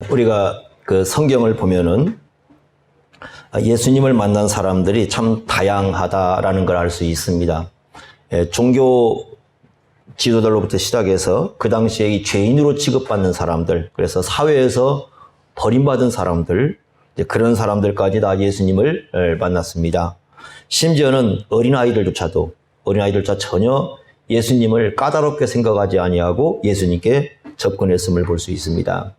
우리가 그 성경을 보면은 예수님을 만난 사람들이 참 다양하다라는 걸 알 수 있습니다. 종교 지도자로부터 시작해서 그 당시에 이 죄인으로 취급받는 사람들, 그래서 사회에서 버림받은 사람들, 그런 사람들까지 다 예수님을 만났습니다. 심지어는 어린아이들조차 전혀 예수님을 까다롭게 생각하지 아니하고 예수님께 접근했음을 볼 수 있습니다.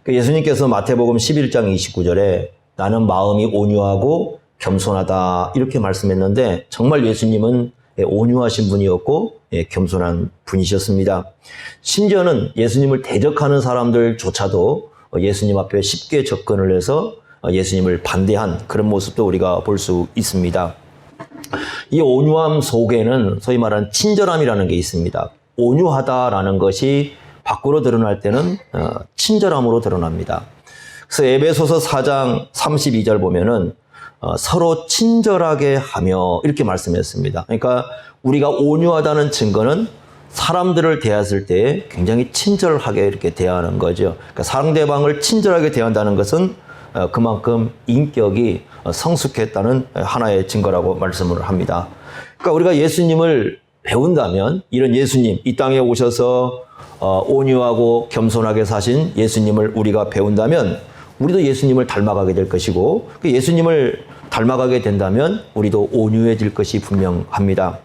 예수님께서 마태복음 11장 29절에 나는 마음이 온유하고 겸손하다 이렇게 말씀했는데 정말 예수님은 온유하신 분이었고 겸손한 분이셨습니다. 심지어는 예수님을 대적하는 사람들조차도 예수님 앞에 쉽게 접근을 해서 예수님을 반대한 그런 모습도 우리가 볼 수 있습니다. 이 온유함 속에는 소위 말하는 친절함이라는 게 있습니다. 온유하다라는 것이 밖으로 드러날 때는 친절함으로 드러납니다. 그래서 에베소서 4장 32절 보면은 서로 친절하게 하며 이렇게 말씀했습니다. 그러니까 우리가 온유하다는 증거는 사람들을 대했을 때 굉장히 친절하게 이렇게 대하는 거죠. 그러니까 상대방을 친절하게 대한다는 것은 그만큼 인격이 성숙했다는 하나의 증거라고 말씀을 합니다. 그러니까 우리가 예수님을 배운다면 이런 예수님, 이 땅에 오셔서 온유하고 겸손하게 사신 예수님을 우리가 배운다면 우리도 예수님을 닮아가게 될 것이고 그 예수님을 닮아가게 된다면 우리도 온유해질 것이 분명합니다.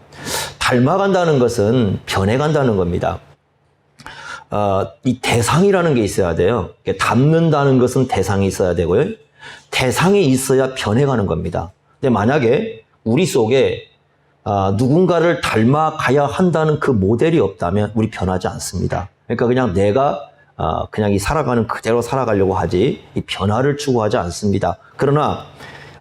닮아간다는 것은 변해간다는 겁니다. 이 대상이라는 게 있어야 돼요. 닮는다는 것은 대상이 있어야 되고요. 대상이 있어야 변해가는 겁니다. 근데 만약에 우리 속에 누군가를 닮아가야 한다는 그 모델이 없다면 우리 변하지 않습니다. 그러니까 그냥 내가 그냥 이 살아가는 그대로 살아가려고 하지 이 변화를 추구하지 않습니다. 그러나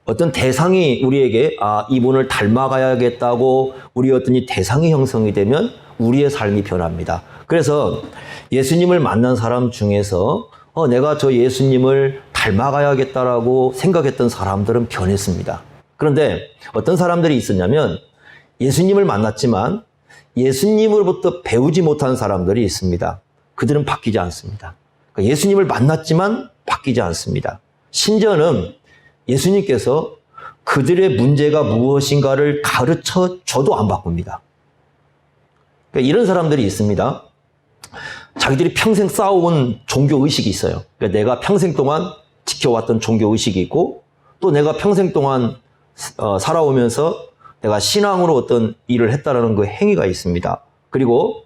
어떤 대상이 우리에게 이분을 닮아가야겠다고 우리 어떤 이 대상이 형성이 되면 우리의 삶이 변합니다. 그래서 예수님을 만난 사람 중에서 내가 저 예수님을 닮아가야겠다라고 생각했던 사람들은 변했습니다. 그런데 어떤 사람들이 있었냐면 예수님을 만났지만 예수님으로부터 배우지 못한 사람들이 있습니다. 그들은 바뀌지 않습니다. 그러니까 예수님을 만났지만 바뀌지 않습니다. 심지어는 예수님께서 그들의 문제가 무엇인가를 가르쳐 줘도 안 바꿉니다. 그러니까 이런 사람들이 있습니다. 자기들이 평생 쌓아온 종교의식이 있어요. 그러니까 내가 평생 동안 지켜왔던 종교의식이 있고 또 내가 평생 동안 살아오면서 내가 신앙으로 어떤 일을 했다라는 그 행위가 있습니다. 그리고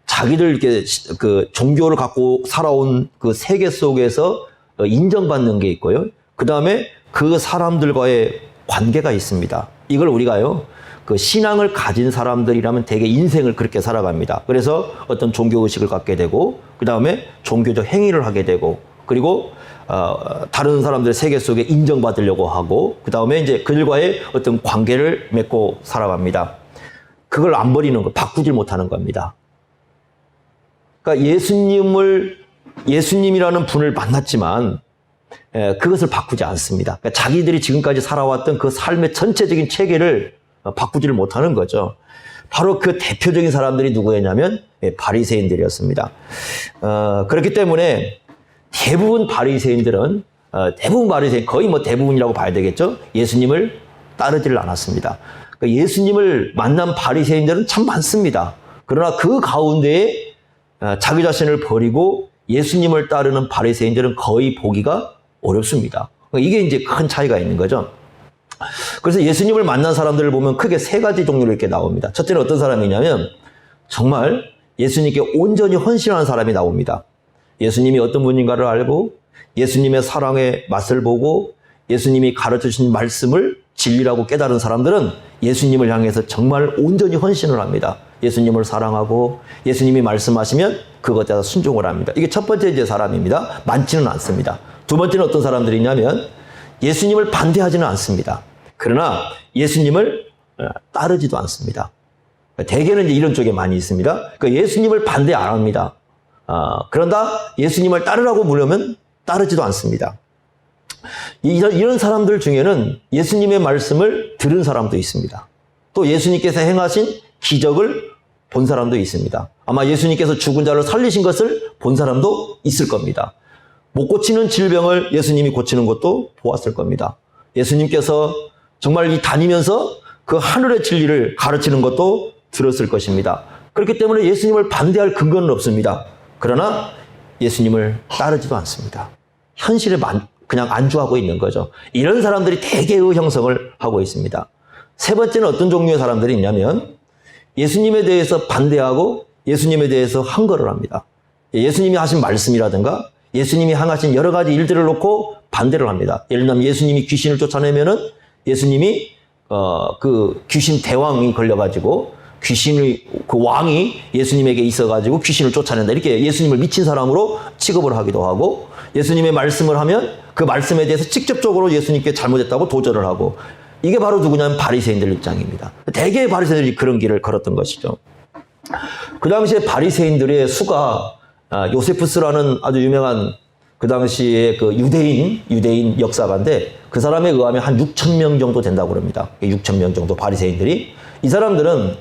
자기들 이렇게 그 종교를 갖고 살아온 그 세계 속에서 인정받는 게 있고요. 그 다음에 그 사람들과의 관계가 있습니다. 이걸 우리가요, 그 신앙을 가진 사람들이라면 되게 인생을 그렇게 살아갑니다. 그래서 어떤 종교의식을 갖게 되고, 그 다음에 종교적 행위를 하게 되고, 그리고 다른 사람들의 세계 속에 인정받으려고 하고, 그 다음에 이제 그들과의 어떤 관계를 맺고 살아갑니다. 그걸 안 버리는 거, 바꾸질 못하는 겁니다. 그러니까 예수님이라는 분을 만났지만 그것을 바꾸지 않습니다. 그러니까 자기들이 지금까지 살아왔던 그 삶의 전체적인 체계를 바꾸지를 못하는 거죠. 바로 그 대표적인 사람들이 누구였냐면 바리새인들이었습니다. 그렇기 때문에 대부분 바리새인들은 거의 뭐 대부분이라고 봐야 되겠죠. 예수님을 따르지를 않았습니다. 그러니까 예수님을 만난 바리새인들은 참 많습니다. 그러나 그 가운데에 자기 자신을 버리고 예수님을 따르는 바리새인들은 거의 보기가 어렵습니다. 이게 이제 큰 차이가 있는 거죠. 그래서 예수님을 만난 사람들을 보면 크게 세 가지 종류로 이렇게 나옵니다. 첫째는 어떤 사람이냐면 정말 예수님께 온전히 헌신하는 사람이 나옵니다. 예수님이 어떤 분인가를 알고 예수님의 사랑의 맛을 보고 예수님이 가르쳐주신 말씀을 진리라고 깨달은 사람들은 예수님을 향해서 정말 온전히 헌신을 합니다. 예수님을 사랑하고 예수님이 말씀하시면 그것에 따라 순종을 합니다. 이게 첫 번째 이제 사람입니다. 많지는 않습니다. 두 번째는 어떤 사람들이냐면 예수님을 반대하지는 않습니다. 그러나 예수님을 따르지도 않습니다. 대개는 이제 이런 쪽에 많이 있습니다. 그러니까 예수님을 반대 안 합니다. 그런다 예수님을 따르라고 물으면 따르지도 않습니다. 이런 사람들 중에는 예수님의 말씀을 들은 사람도 있습니다. 또 예수님께서 행하신 기적을 본 사람도 있습니다. 아마 예수님께서 죽은 자를 살리신 것을 본 사람도 있을 겁니다. 못 고치는 질병을 예수님이 고치는 것도 보았을 겁니다. 예수님께서 정말 이 다니면서 그 하늘의 진리를 가르치는 것도 들었을 것입니다. 그렇기 때문에 예수님을 반대할 근거는 없습니다. 그러나 예수님을 따르지도 않습니다. 현실에 그냥 안주하고 있는 거죠. 이런 사람들이 대개의 형성을 하고 있습니다. 세 번째는 어떤 종류의 사람들이 있냐면 예수님에 대해서 반대하고 예수님에 대해서 항거를 합니다. 예수님이 하신 말씀이라든가 예수님이 행하신 여러 가지 일들을 놓고 반대를 합니다. 예를 들면 예수님이 귀신을 쫓아내면은 예수님이 그 귀신 대왕이 걸려가지고 귀신의 그 왕이 예수님에게 있어가지고 귀신을 쫓아낸다. 이렇게 예수님을 미친 사람으로 취급을 하기도 하고 예수님의 말씀을 하면 그 말씀에 대해서 직접적으로 예수님께 잘못했다고 도절을 하고 이게 바로 누구냐면 바리새인들 입장입니다. 대개의 바리새인들이 그런 길을 걸었던 것이죠. 그 당시에 바리새인들의 수가 요세푸스라는 아주 유명한 그 당시에 그 유대인 역사가인데 그 사람에 의하면 한 6천 명 정도 된다고 그럽니다. 6천 명 정도 바리새인들이 이 사람들은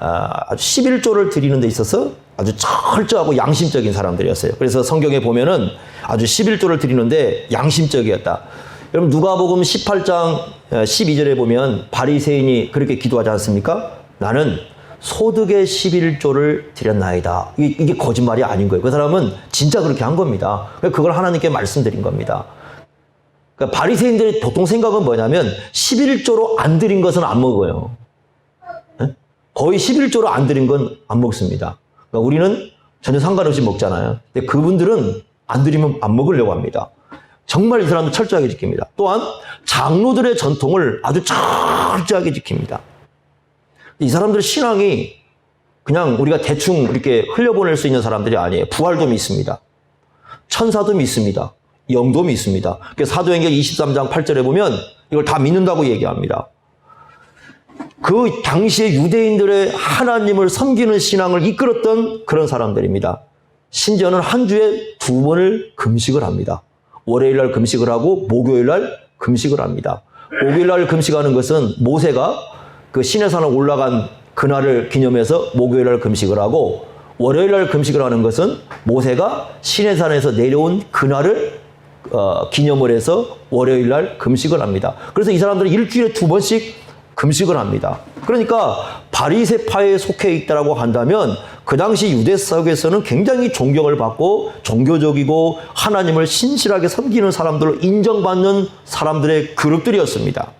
아주 11조를 드리는 데 있어서 아주 철저하고 양심적인 사람들이었어요. 그래서 성경에 보면은 아주 11조를 드리는데 양심적이었다. 여러분 누가복음 18장 12절에 보면 바리새인이 그렇게 기도하지 않습니까? 나는 소득의 11조를 드렸나이다. 이게 거짓말이 아닌 거예요. 그 사람은 진짜 그렇게 한 겁니다. 그걸 하나님께 말씀드린 겁니다. 그러니까 바리새인들의 보통 생각은 뭐냐면 11조로 안 드린 것은 안 먹어요. 거의 11조로 안 드린 건 안 먹습니다. 그러니까 우리는 전혀 상관없이 먹잖아요. 근데 그분들은 안 드리면 안 먹으려고 합니다. 정말 이 사람도 철저하게 지킵니다. 또한 장로들의 전통을 아주 철저하게 지킵니다. 이 사람들 신앙이 그냥 우리가 대충 이렇게 흘려보낼 수 있는 사람들이 아니에요. 부활도 믿습니다. 천사도 믿습니다. 영도 믿습니다. 사도행전 23장 8절에 보면 이걸 다 믿는다고 얘기합니다. 그 당시에 유대인들의 하나님을 섬기는 신앙을 이끌었던 그런 사람들입니다. 심지어는 한 주에 2번을 금식을 합니다. 월요일 날 금식을 하고 목요일 날 금식을 합니다. 목요일 날 금식하는 것은 모세가 그 시내산에 올라간 그날을 기념해서 목요일 날 금식을 하고 월요일 날 금식을 하는 것은 모세가 시내산에서 내려온 그날을 기념을 해서 월요일 날 금식을 합니다. 그래서 이 사람들은 일주일에 2번씩 금식을 합니다. 그러니까 바리새파에 속해 있다라고 한다면 그 당시 유대 속에서는 굉장히 존경을 받고 종교적이고 하나님을 신실하게 섬기는 사람들로 인정받는 사람들의 그룹들이었습니다.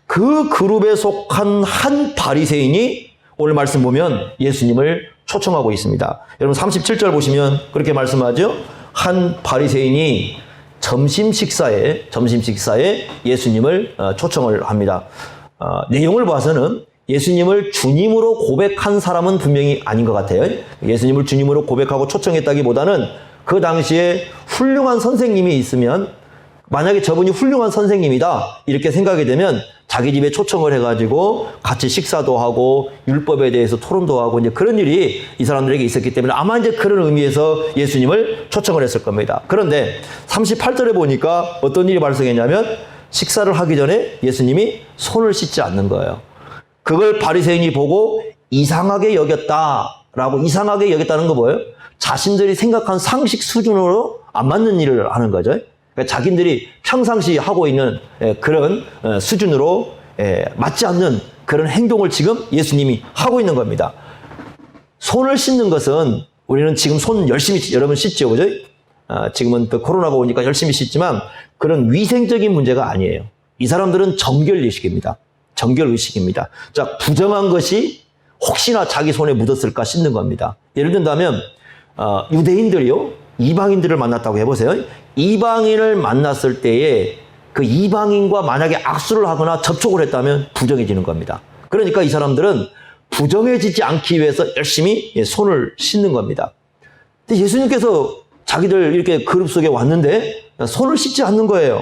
그 그룹에 속한 한 바리새인이 오늘 말씀 보면 예수님을 초청하고 있습니다. 여러분 37절 보시면 그렇게 말씀하죠. 한 바리새인이 점심 식사에 예수님을 초청을 합니다. 내용을 봐서는 예수님을 주님으로 고백한 사람은 분명히 아닌 것 같아요. 예수님을 주님으로 고백하고 초청했다기보다는 그 당시에 훌륭한 선생님이 있으면 만약에 저분이 훌륭한 선생님이다 이렇게 생각이 되면 자기 집에 초청을 해가지고 같이 식사도 하고 율법에 대해서 토론도 하고 이제 그런 일이 이 사람들에게 있었기 때문에 아마 이제 그런 의미에서 예수님을 초청을 했을 겁니다. 그런데 38절에 보니까 어떤 일이 발생했냐면 식사를 하기 전에 예수님이 손을 씻지 않는 거예요. 그걸 바리새인이 보고 이상하게 여겼다라고 이상하게 여겼다는 거 뭐예요? 자신들이 생각한 상식 수준으로 안 맞는 일을 하는 거죠. 그러니까 자기들이 평상시 하고 있는 그런 수준으로 맞지 않는 그런 행동을 지금 예수님이 하고 있는 겁니다. 손을 씻는 것은 우리는 지금 손 열심히 여러분 씻죠, 그죠? 지금은 또 코로나가 오니까 열심히 씻지만 그런 위생적인 문제가 아니에요. 이 사람들은 정결의식입니다. 정결의식입니다. 자, 부정한 것이 혹시나 자기 손에 묻었을까 씻는 겁니다. 예를 든다면 유대인들이요, 이방인들을 만났다고 해보세요. 이방인을 만났을 때에 그 이방인과 만약에 악수를 하거나 접촉을 했다면 부정해지는 겁니다. 그러니까 이 사람들은 부정해지지 않기 위해서 열심히 손을 씻는 겁니다. 근데 예수님께서 자기들 이렇게 그룹 속에 왔는데 손을 씻지 않는 거예요.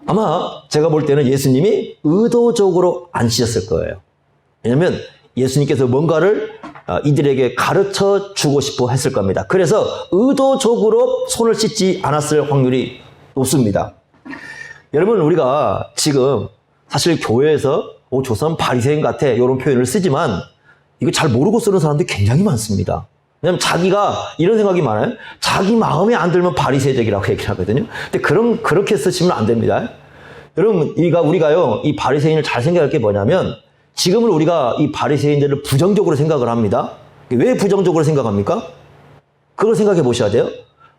아마 제가 볼 때는 예수님이 의도적으로 안 씻었을 거예요. 왜냐하면 예수님께서 뭔가를 이들에게 가르쳐 주고 싶어 했을 겁니다. 그래서 의도적으로 손을 씻지 않았을 확률이 높습니다. 여러분, 우리가 지금 사실 교회에서 저 사람 바리새인 같아 이런 표현을 쓰지만 이거 잘 모르고 쓰는 사람들이 굉장히 많습니다. 왜냐면 자기가 이런 생각이 많아요. 자기 마음에 안 들면 바리새적이라고 얘기를 하거든요. 근데 그렇게 쓰시면 안 됩니다. 여러분, 우리가요, 이 바리새인을 잘 생각할 게 뭐냐면, 지금은 우리가 이 바리새인들을 부정적으로 생각을 합니다. 왜 부정적으로 생각합니까? 그걸 생각해 보셔야 돼요.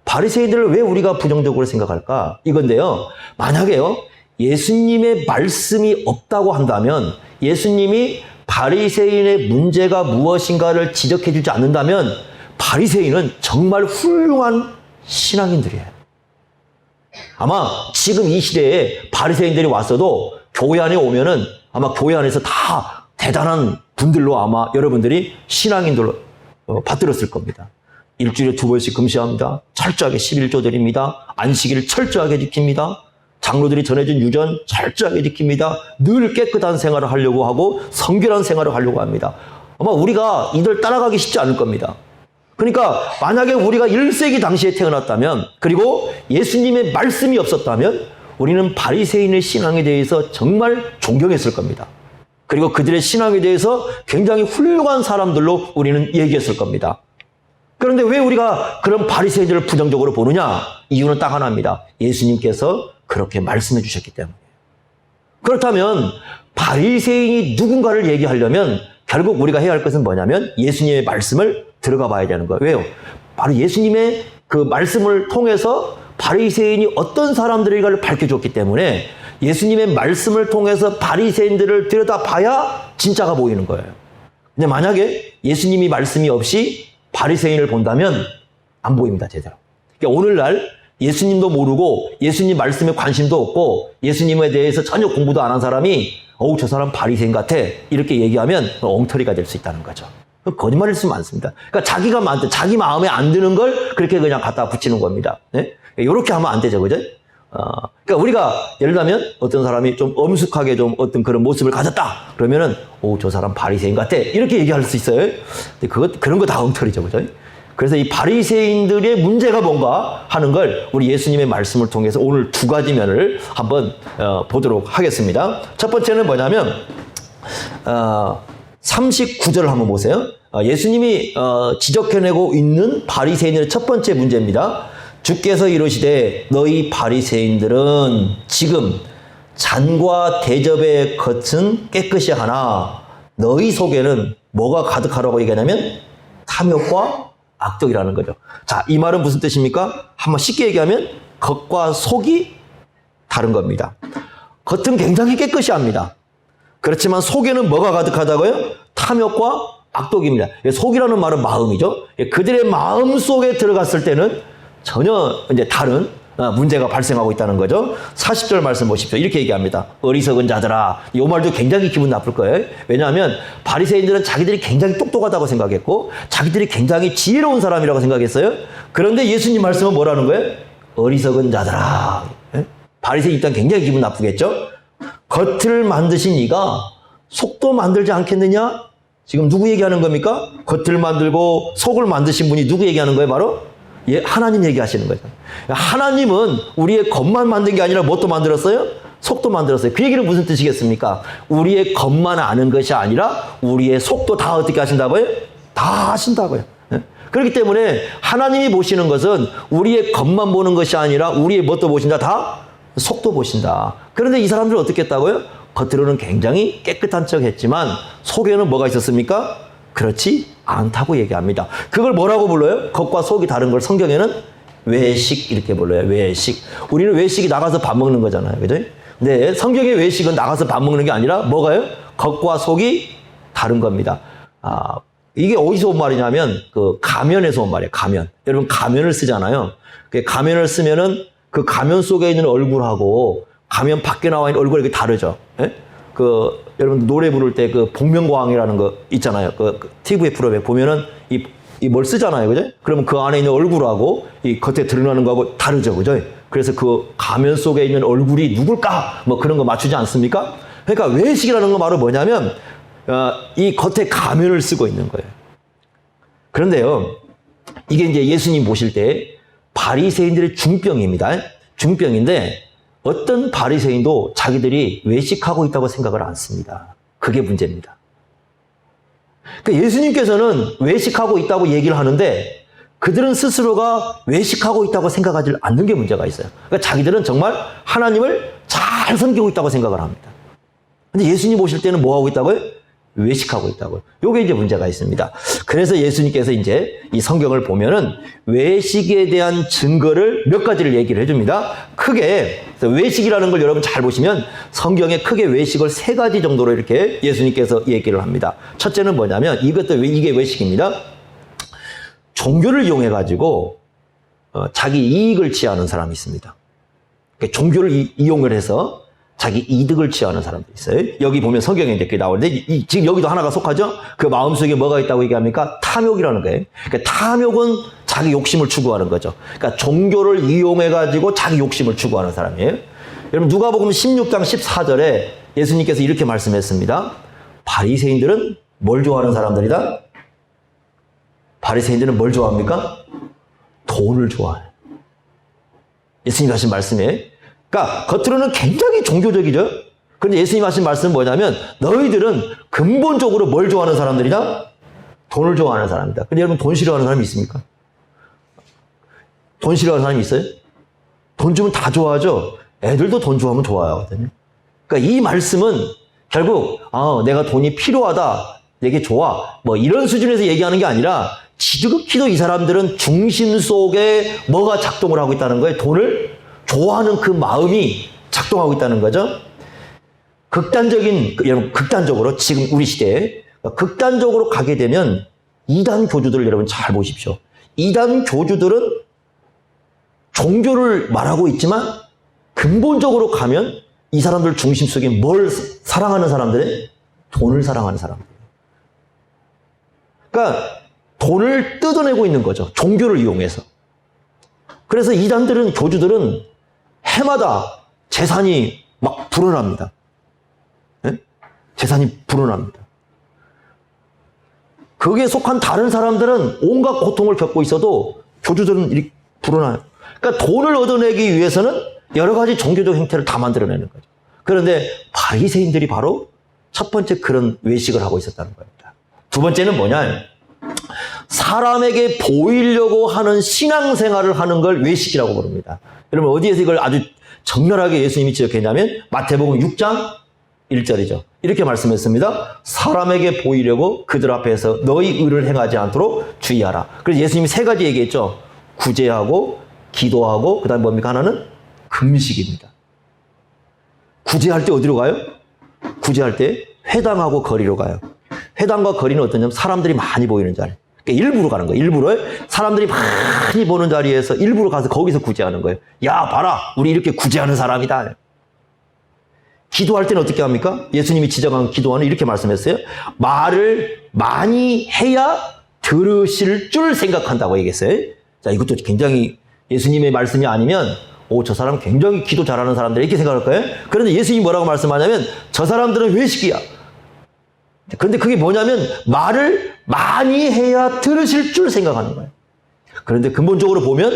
바리새인들을 왜 우리가 부정적으로 생각할까? 이건데요. 만약에요, 예수님의 말씀이 없다고 한다면, 예수님이 바리새인의 문제가 무엇인가를 지적해 주지 않는다면, 바리새인은 정말 훌륭한 신앙인들이에요. 아마 지금 이 시대에 바리새인들이 왔어도 교회 안에 오면은 아마 교회 안에서 다 대단한 분들로 아마 여러분들이 신앙인들로 받들었을 겁니다. 일주일에 2번씩 금시합니다. 철저하게 11조 드립니다. 안식일을 철저하게 지킵니다. 장로들이 전해준 유전 철저하게 지킵니다. 늘 깨끗한 생활을 하려고 하고 성결한 생활을 하려고 합니다. 아마 우리가 이들 따라가기 쉽지 않을 겁니다. 그러니까 만약에 우리가 1세기 당시에 태어났다면, 그리고 예수님의 말씀이 없었다면 우리는 바리새인의 신앙에 대해서 정말 존경했을 겁니다. 그리고 그들의 신앙에 대해서 굉장히 훌륭한 사람들로 우리는 얘기했을 겁니다. 그런데 왜 우리가 그런 바리새인들을 부정적으로 보느냐? 이유는 딱 하나입니다. 예수님께서 그렇게 말씀해 주셨기 때문에. 그렇다면 바리새인이 누군가를 얘기하려면 결국 우리가 해야 할 것은 뭐냐면 예수님의 말씀을 들어가 봐야 되는 거예요. 왜요? 바로 예수님의 그 말씀을 통해서 바리새인이 어떤 사람들인가를 밝혀줬기 때문에 예수님의 말씀을 통해서 바리새인들을 들여다봐야 진짜가 보이는 거예요. 근데 만약에 예수님이 말씀이 없이 바리새인을 본다면 안 보입니다, 제대로. 그러니까 오늘날 예수님도 모르고 예수님 말씀에 관심도 없고 예수님에 대해서 전혀 공부도 안 한 사람이 어우, 저 사람 바리새인 같아 이렇게 얘기하면 엉터리가 될 수 있다는 거죠. 거짓말일 수 많습니다. 그러니까 자기 마음에 안 드는 걸 그렇게 그냥 갖다 붙이는 겁니다. 네? 이렇게 하면 안 되죠, 그죠? 그러니까 우리가 예를 들면 어떤 사람이 좀 엄숙하게 좀 어떤 그런 모습을 가졌다 그러면은 오, 저 사람 바리새인 같아 이렇게 얘기할 수 있어요. 근데 그런 거 다 엉터리죠, 그죠? 그래서 이 바리새인들의 문제가 뭔가 하는 걸 우리 예수님의 말씀을 통해서 오늘 2가지 면을 한번 보도록 하겠습니다. 첫 번째는 뭐냐면 39절을 한번 보세요. 예수님이 지적해내고 있는 바리새인들의 첫 번째 문제입니다. 주께서 이르시되 너희 바리새인들은 지금 잔과 대접의 겉은 깨끗이 하나 너희 속에는 뭐가 가득하라고 얘기하냐면 탐욕과 악독이라는 거죠. 자, 이 말은 무슨 뜻입니까? 한번 쉽게 얘기하면 겉과 속이 다른 겁니다. 겉은 굉장히 깨끗이 합니다. 그렇지만 속에는 뭐가 가득하다고요? 탐욕과 악독입니다. 속이라는 말은 마음이죠. 그들의 마음 속에 들어갔을 때는 전혀 이제 다른 문제가 발생하고 있다는 거죠. 40절 말씀 보십시오. 이렇게 얘기합니다. 어리석은 자들아. 이 말도 굉장히 기분 나쁠 거예요. 왜냐하면 바리새인들은 자기들이 굉장히 똑똑하다고 생각했고 자기들이 굉장히 지혜로운 사람이라고 생각했어요. 그런데 예수님 말씀은 뭐라는 거예요? 어리석은 자들아. 바리새인 일단 굉장히 기분 나쁘겠죠. 겉을 만드신 이가 속도 만들지 않겠느냐? 지금 누구 얘기하는 겁니까? 겉을 만들고 속을 만드신 분이 누구 얘기하는 거예요? 바로 하나님 얘기하시는 거죠. 하나님은 우리의 겉만 만든 게 아니라 뭣도 만들었어요? 속도 만들었어요. 그 얘기는 무슨 뜻이겠습니까? 우리의 겉만 아는 것이 아니라 우리의 속도 다 어떻게 하신다고요? 다 하신다고요. 그렇기 때문에 하나님이 보시는 것은 우리의 겉만 보는 것이 아니라 우리의 뭣도 보신다? 다 속도 보신다. 그런데 이 사람들은 어떻게 했다고요? 겉으로는 굉장히 깨끗한 척 했지만 속에는 뭐가 있었습니까? 그렇지 않다고 얘기합니다. 그걸 뭐라고 불러요? 겉과 속이 다른 걸 성경에는 외식 이렇게 불러요. 외식. 우리는 외식이 나가서 밥 먹는 거잖아요. 그죠? 근데 성경의 외식은 나가서 밥 먹는 게 아니라 뭐가요? 겉과 속이 다른 겁니다. 이게 어디서 온 말이냐면 그 가면에서 온 말이에요. 가면. 여러분 가면을 쓰잖아요. 그 가면을 쓰면은 그 가면 속에 있는 얼굴하고 가면 밖에 나와 있는 얼굴이 다르죠. 예? 여러분 노래 부를 때 그 복면가왕이라는 거 있잖아요. 그 TV 프로그램 보면은 이 뭘 쓰잖아요. 그죠? 그러면 그 안에 있는 얼굴하고 이 겉에 드러나는 거하고 다르죠. 그죠? 그래서 그 가면 속에 있는 얼굴이 누굴까? 뭐 그런 거 맞추지 않습니까? 그러니까 외식이라는 거 바로 뭐냐면 이 겉에 가면을 쓰고 있는 거예요. 그런데요. 이게 이제 예수님 보실 때 바리새인들의 중병입니다. 중병인데 어떤 바리새인도 자기들이 외식하고 있다고 생각을 않습니다. 그게 문제입니다. 그러니까 예수님께서는 외식하고 있다고 얘기를 하는데 그들은 스스로가 외식하고 있다고 생각하지 않는 게 문제가 있어요. 그러니까 자기들은 정말 하나님을 잘 섬기고 있다고 생각을 합니다. 근데 예수님 오실 때는 뭐 하고 있다고요? 외식하고 있다고요. 요게 이제 문제가 있습니다. 그래서 예수님께서 이제 이 성경을 보면은 외식에 대한 증거를 몇 가지를 얘기를 해줍니다. 크게 외식이라는 걸 여러분 잘 보시면 성경에 크게 외식을 3가지 정도로 이렇게 예수님께서 얘기를 합니다. 첫째는 뭐냐면 이게 외식입니다. 종교를 이용해 가지고 자기 이익을 취하는 사람이 있습니다. 그러니까 종교를 이용을 해서 자기 이득을 취하는 사람들이 있어요. 여기 보면 성경에 이렇게 나오는데 지금 여기도 하나가 속하죠? 그 마음속에 뭐가 있다고 얘기합니까? 탐욕이라는 거예요. 그러니까 탐욕은 자기 욕심을 추구하는 거죠. 그러니까 종교를 이용해 가지고 자기 욕심을 추구하는 사람이에요. 여러분 누가복음 16장 14절에 예수님께서 이렇게 말씀했습니다. 바리새인들은 뭘 좋아하는 사람들이다? 바리새인들은 뭘 좋아합니까? 돈을 좋아해요. 예수님이 하신 말씀이에요. 그러니까 겉으로는 굉장히 종교적이죠. 그런데 예수님 하신 말씀은 뭐냐면 너희들은 근본적으로 뭘 좋아하는 사람들이다? 돈을 좋아하는 사람이다. 근데 여러분 돈 싫어하는 사람이 있습니까? 돈 싫어하는 사람이 있어요? 돈 주면 다 좋아하죠. 애들도 돈 좋아하면 좋아하거든요. 그러니까 이 말씀은 결국 내가 돈이 필요하다, 내게 좋아, 뭐 이런 수준에서 얘기하는 게 아니라 지극히도 이 사람들은 중심 속에 뭐가 작동을 하고 있다는 거예요? 돈을 좋아하는 그 마음이 작동하고 있다는 거죠. 여러분 극단적으로 지금 우리 시대에 극단적으로 가게 되면 이단 교주들 여러분 잘 보십시오. 이단 교주들은 종교를 말하고 있지만 근본적으로 가면 이 사람들 중심 속에 뭘 사랑하는 사람들이? 돈을 사랑하는 사람들. 그러니까 돈을 뜯어내고 있는 거죠. 종교를 이용해서. 그래서 이단들은 교주들은 해마다 재산이 막 불어납니다. 네? 재산이 불어납니다. 거기에 속한 다른 사람들은 온갖 고통을 겪고 있어도 교주들은 이렇게 불어나요. 그러니까 돈을 얻어내기 위해서는 여러 가지 종교적 행태를 다 만들어내는 거죠. 그런데 바리새인들이 바로 첫 번째 그런 외식을 하고 있었다는 겁니다. 두 번째는 뭐냐? 사람에게 보이려고 하는 신앙생활을 하는 걸 외식이라고 부릅니다. 여러분 어디에서 이걸 아주 정렬하게 예수님이 지적했냐면 마태복음 6장 1절이죠. 이렇게 말씀했습니다. 사람에게 보이려고 그들 앞에서 너희 의를 행하지 않도록 주의하라. 그래서 예수님이 3가지 얘기했죠. 구제하고 기도하고 그다음 뭡니까? 하나는 금식입니다. 구제할 때 어디로 가요? 구제할 때 회당하고 거리로 가요. 회당과 거리는 어떠냐면 사람들이 많이 보이는 자리. 그러니까 일부러 가는 거예요. 일부러 사람들이 많이 보는 자리에서 일부러 가서 거기서 구제하는 거예요. 야 봐라 우리 이렇게 구제하는 사람이다. 기도할 때는 어떻게 합니까? 예수님이 지적한 기도하는 이렇게 말씀했어요. 말을 많이 해야 들으실 줄 생각한다고 얘기했어요. 자 이것도 굉장히 예수님의 말씀이 아니면 저 사람 굉장히 기도 잘하는 사람들 이렇게 생각할 거예요. 그런데 예수님이 뭐라고 말씀하냐면 저 사람들은 외식이야. 그런데 그게 뭐냐면 말을 많이 해야 들으실 줄 생각하는 거예요. 그런데 근본적으로 보면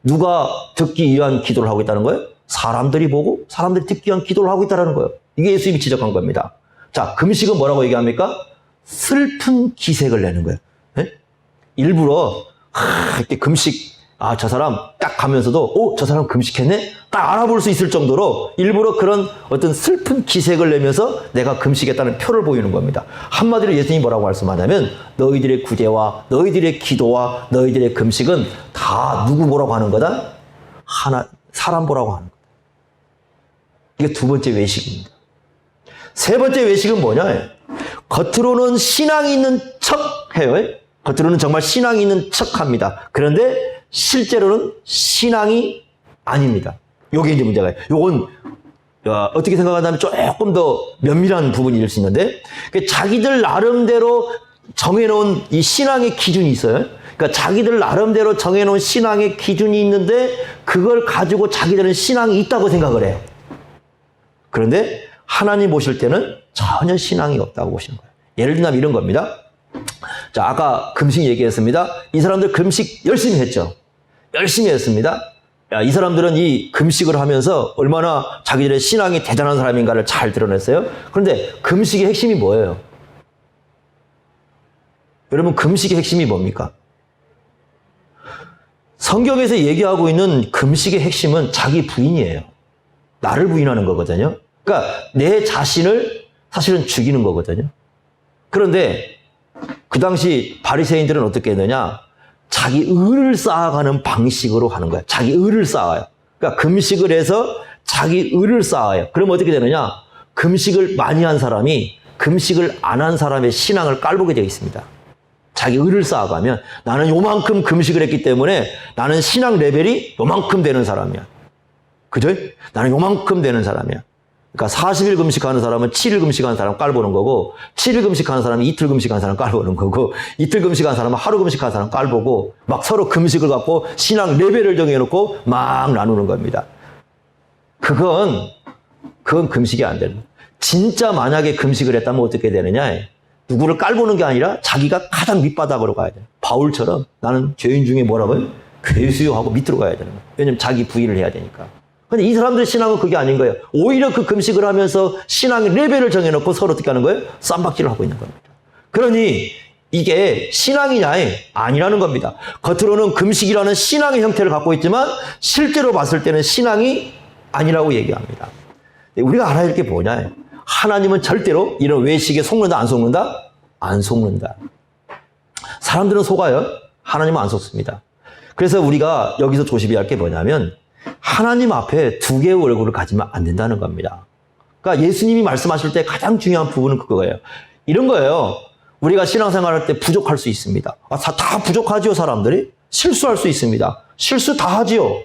누가 듣기 위한 기도를 하고 있다는 거예요? 사람들이 보고 사람들이 듣기 위한 기도를 하고 있다는 거예요. 이게 예수님이 지적한 겁니다. 자, 금식은 뭐라고 얘기합니까? 슬픈 기색을 내는 거예요. 네? 일부러 이렇게 금식 저 사람 딱 가면서도 저 사람 금식했네? 딱 알아볼 수 있을 정도로 일부러 그런 어떤 슬픈 기색을 내면서 내가 금식했다는 표를 보이는 겁니다. 한마디로 예수님이 뭐라고 말씀하냐면 너희들의 구제와 너희들의 기도와 너희들의 금식은 다 누구 보라고 하는 거다? 사람 보라고 하는 거다. 이게 두 번째 외식입니다. 세 번째 외식은 뭐냐? 겉으로는 신앙이 있는 척 해요. 겉으로는 정말 신앙이 있는 척 합니다. 그런데 실제로는 신앙이 아닙니다. 요게 이제 문제가 있어요. 요건 어떻게 생각하냐면 조금 더 면밀한 부분일 수 있는데 자기들 나름대로 정해놓은 이 신앙의 기준이 있어요. 그러니까 자기들 나름대로 정해놓은 신앙의 기준이 있는데 그걸 가지고 자기들은 신앙이 있다고 생각을 해요. 그런데 하나님 보실 때는 전혀 신앙이 없다고 보시는 거예요. 예를 들면 이런 겁니다. 자, 아까 금식 얘기했습니다. 이 사람들 금식 열심히 했죠. 열심히 했습니다. 이 사람들은 이 금식을 하면서 얼마나 자기들의 신앙이 대단한 사람인가를 잘 드러냈어요. 그런데 금식의 핵심이 뭐예요? 여러분, 금식의 핵심이 뭡니까? 성경에서 얘기하고 있는 금식의 핵심은 자기 부인이에요. 나를 부인하는 거거든요. 그러니까 내 자신을 사실은 죽이는 거거든요. 그런데 그 당시 바리새인들은 어떻게 했느냐? 자기 의를 쌓아가는 방식으로 하는 거예요. 자기 의를 쌓아요. 그러니까 금식을 해서 자기 의를 쌓아요. 그럼 어떻게 되느냐? 금식을 많이 한 사람이 금식을 안 한 사람의 신앙을 깔보게 되어 있습니다. 자기 의를 쌓아가면 나는 요만큼 금식을 했기 때문에 나는 신앙 레벨이 요만큼 되는 사람이야. 그죠? 나는 요만큼 되는 사람이야. 그러니까 40일 금식하는 사람은 7일 금식하는 사람 깔보는 거고, 7일 금식하는 사람은 이틀 금식하는 사람 깔보는 거고, 이틀 금식하는 사람은 하루 금식하는 사람 깔보고, 막 서로 금식을 갖고 신앙 레벨을 정해놓고 막 나누는 겁니다. 그건 금식이 안 되는 거예요. 진짜 만약에 금식을 했다면 어떻게 되느냐? 누구를 깔보는 게 아니라 자기가 가장 밑바닥으로 가야 돼요. 바울처럼 나는 죄인 중에 뭐라고요? 괴수요하고 밑으로 가야 되는 거예요. 왜냐면 자기 부인을 해야 되니까. 근데 이 사람들의 신앙은 그게 아닌 거예요. 오히려 그 금식을 하면서 신앙의 레벨을 정해놓고 서로 어떻게 하는 거예요? 쌈박질을 하고 있는 겁니다. 그러니 이게 신앙이냐? 아니라는 겁니다. 겉으로는 금식이라는 신앙의 형태를 갖고 있지만 실제로 봤을 때는 신앙이 아니라고 얘기합니다. 우리가 알아야 할 게 뭐냐? 하나님은 절대로 이런 외식에 속는다, 안 속는다? 안 속는다. 사람들은 속아요. 하나님은 안 속습니다. 그래서 우리가 여기서 조심해야 할 게 뭐냐면 하나님 앞에 두 개의 얼굴을 가지면 안 된다는 겁니다. 그러니까 예수님이 말씀하실 때 가장 중요한 부분은 그거예요. 이런 거예요. 우리가 신앙생활할 때 부족할 수 있습니다. 다 부족하지요, 사람들이? 실수할 수 있습니다. 실수 다 하지요.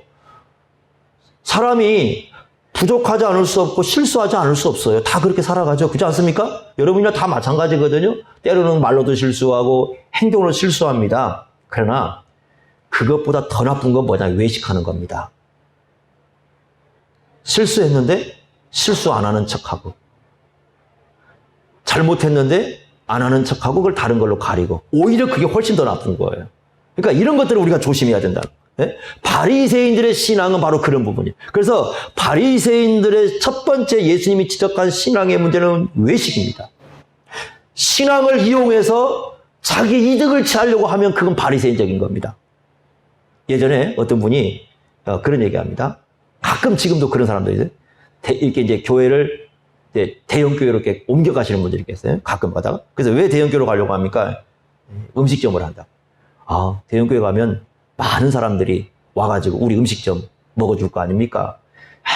사람이 부족하지 않을 수 없고 실수하지 않을 수 없어요. 다 그렇게 살아가죠. 그렇지 않습니까? 여러분이나 다 마찬가지거든요. 때로는 말로도 실수하고 행동으로 실수합니다. 그러나 그것보다 더 나쁜 건 뭐냐? 외식하는 겁니다. 실수했는데 실수 안 하는 척하고, 잘못했는데 안 하는 척하고 그걸 다른 걸로 가리고, 오히려 그게 훨씬 더 나쁜 거예요. 그러니까 이런 것들을 우리가 조심해야 된다. 네? 바리새인들의 신앙은 바로 그런 부분이에요. 그래서 바리새인들의 첫 번째 예수님이 지적한 신앙의 문제는 외식입니다. 신앙을 이용해서 자기 이득을 취하려고 하면 그건 바리새인적인 겁니다. 예전에 어떤 분이 그런 얘기합니다. 가끔 지금도 그런 사람들이 있어요. 이렇게 이제 교회를 대형 교회로 이렇게 옮겨가시는 분들이 계세요. 가끔 가다가. 그래서 왜 대형 교회로 가려고 합니까? 음식점을 한다. 대형 교회 가면 많은 사람들이 와가지고 우리 음식점 먹어줄 거 아닙니까?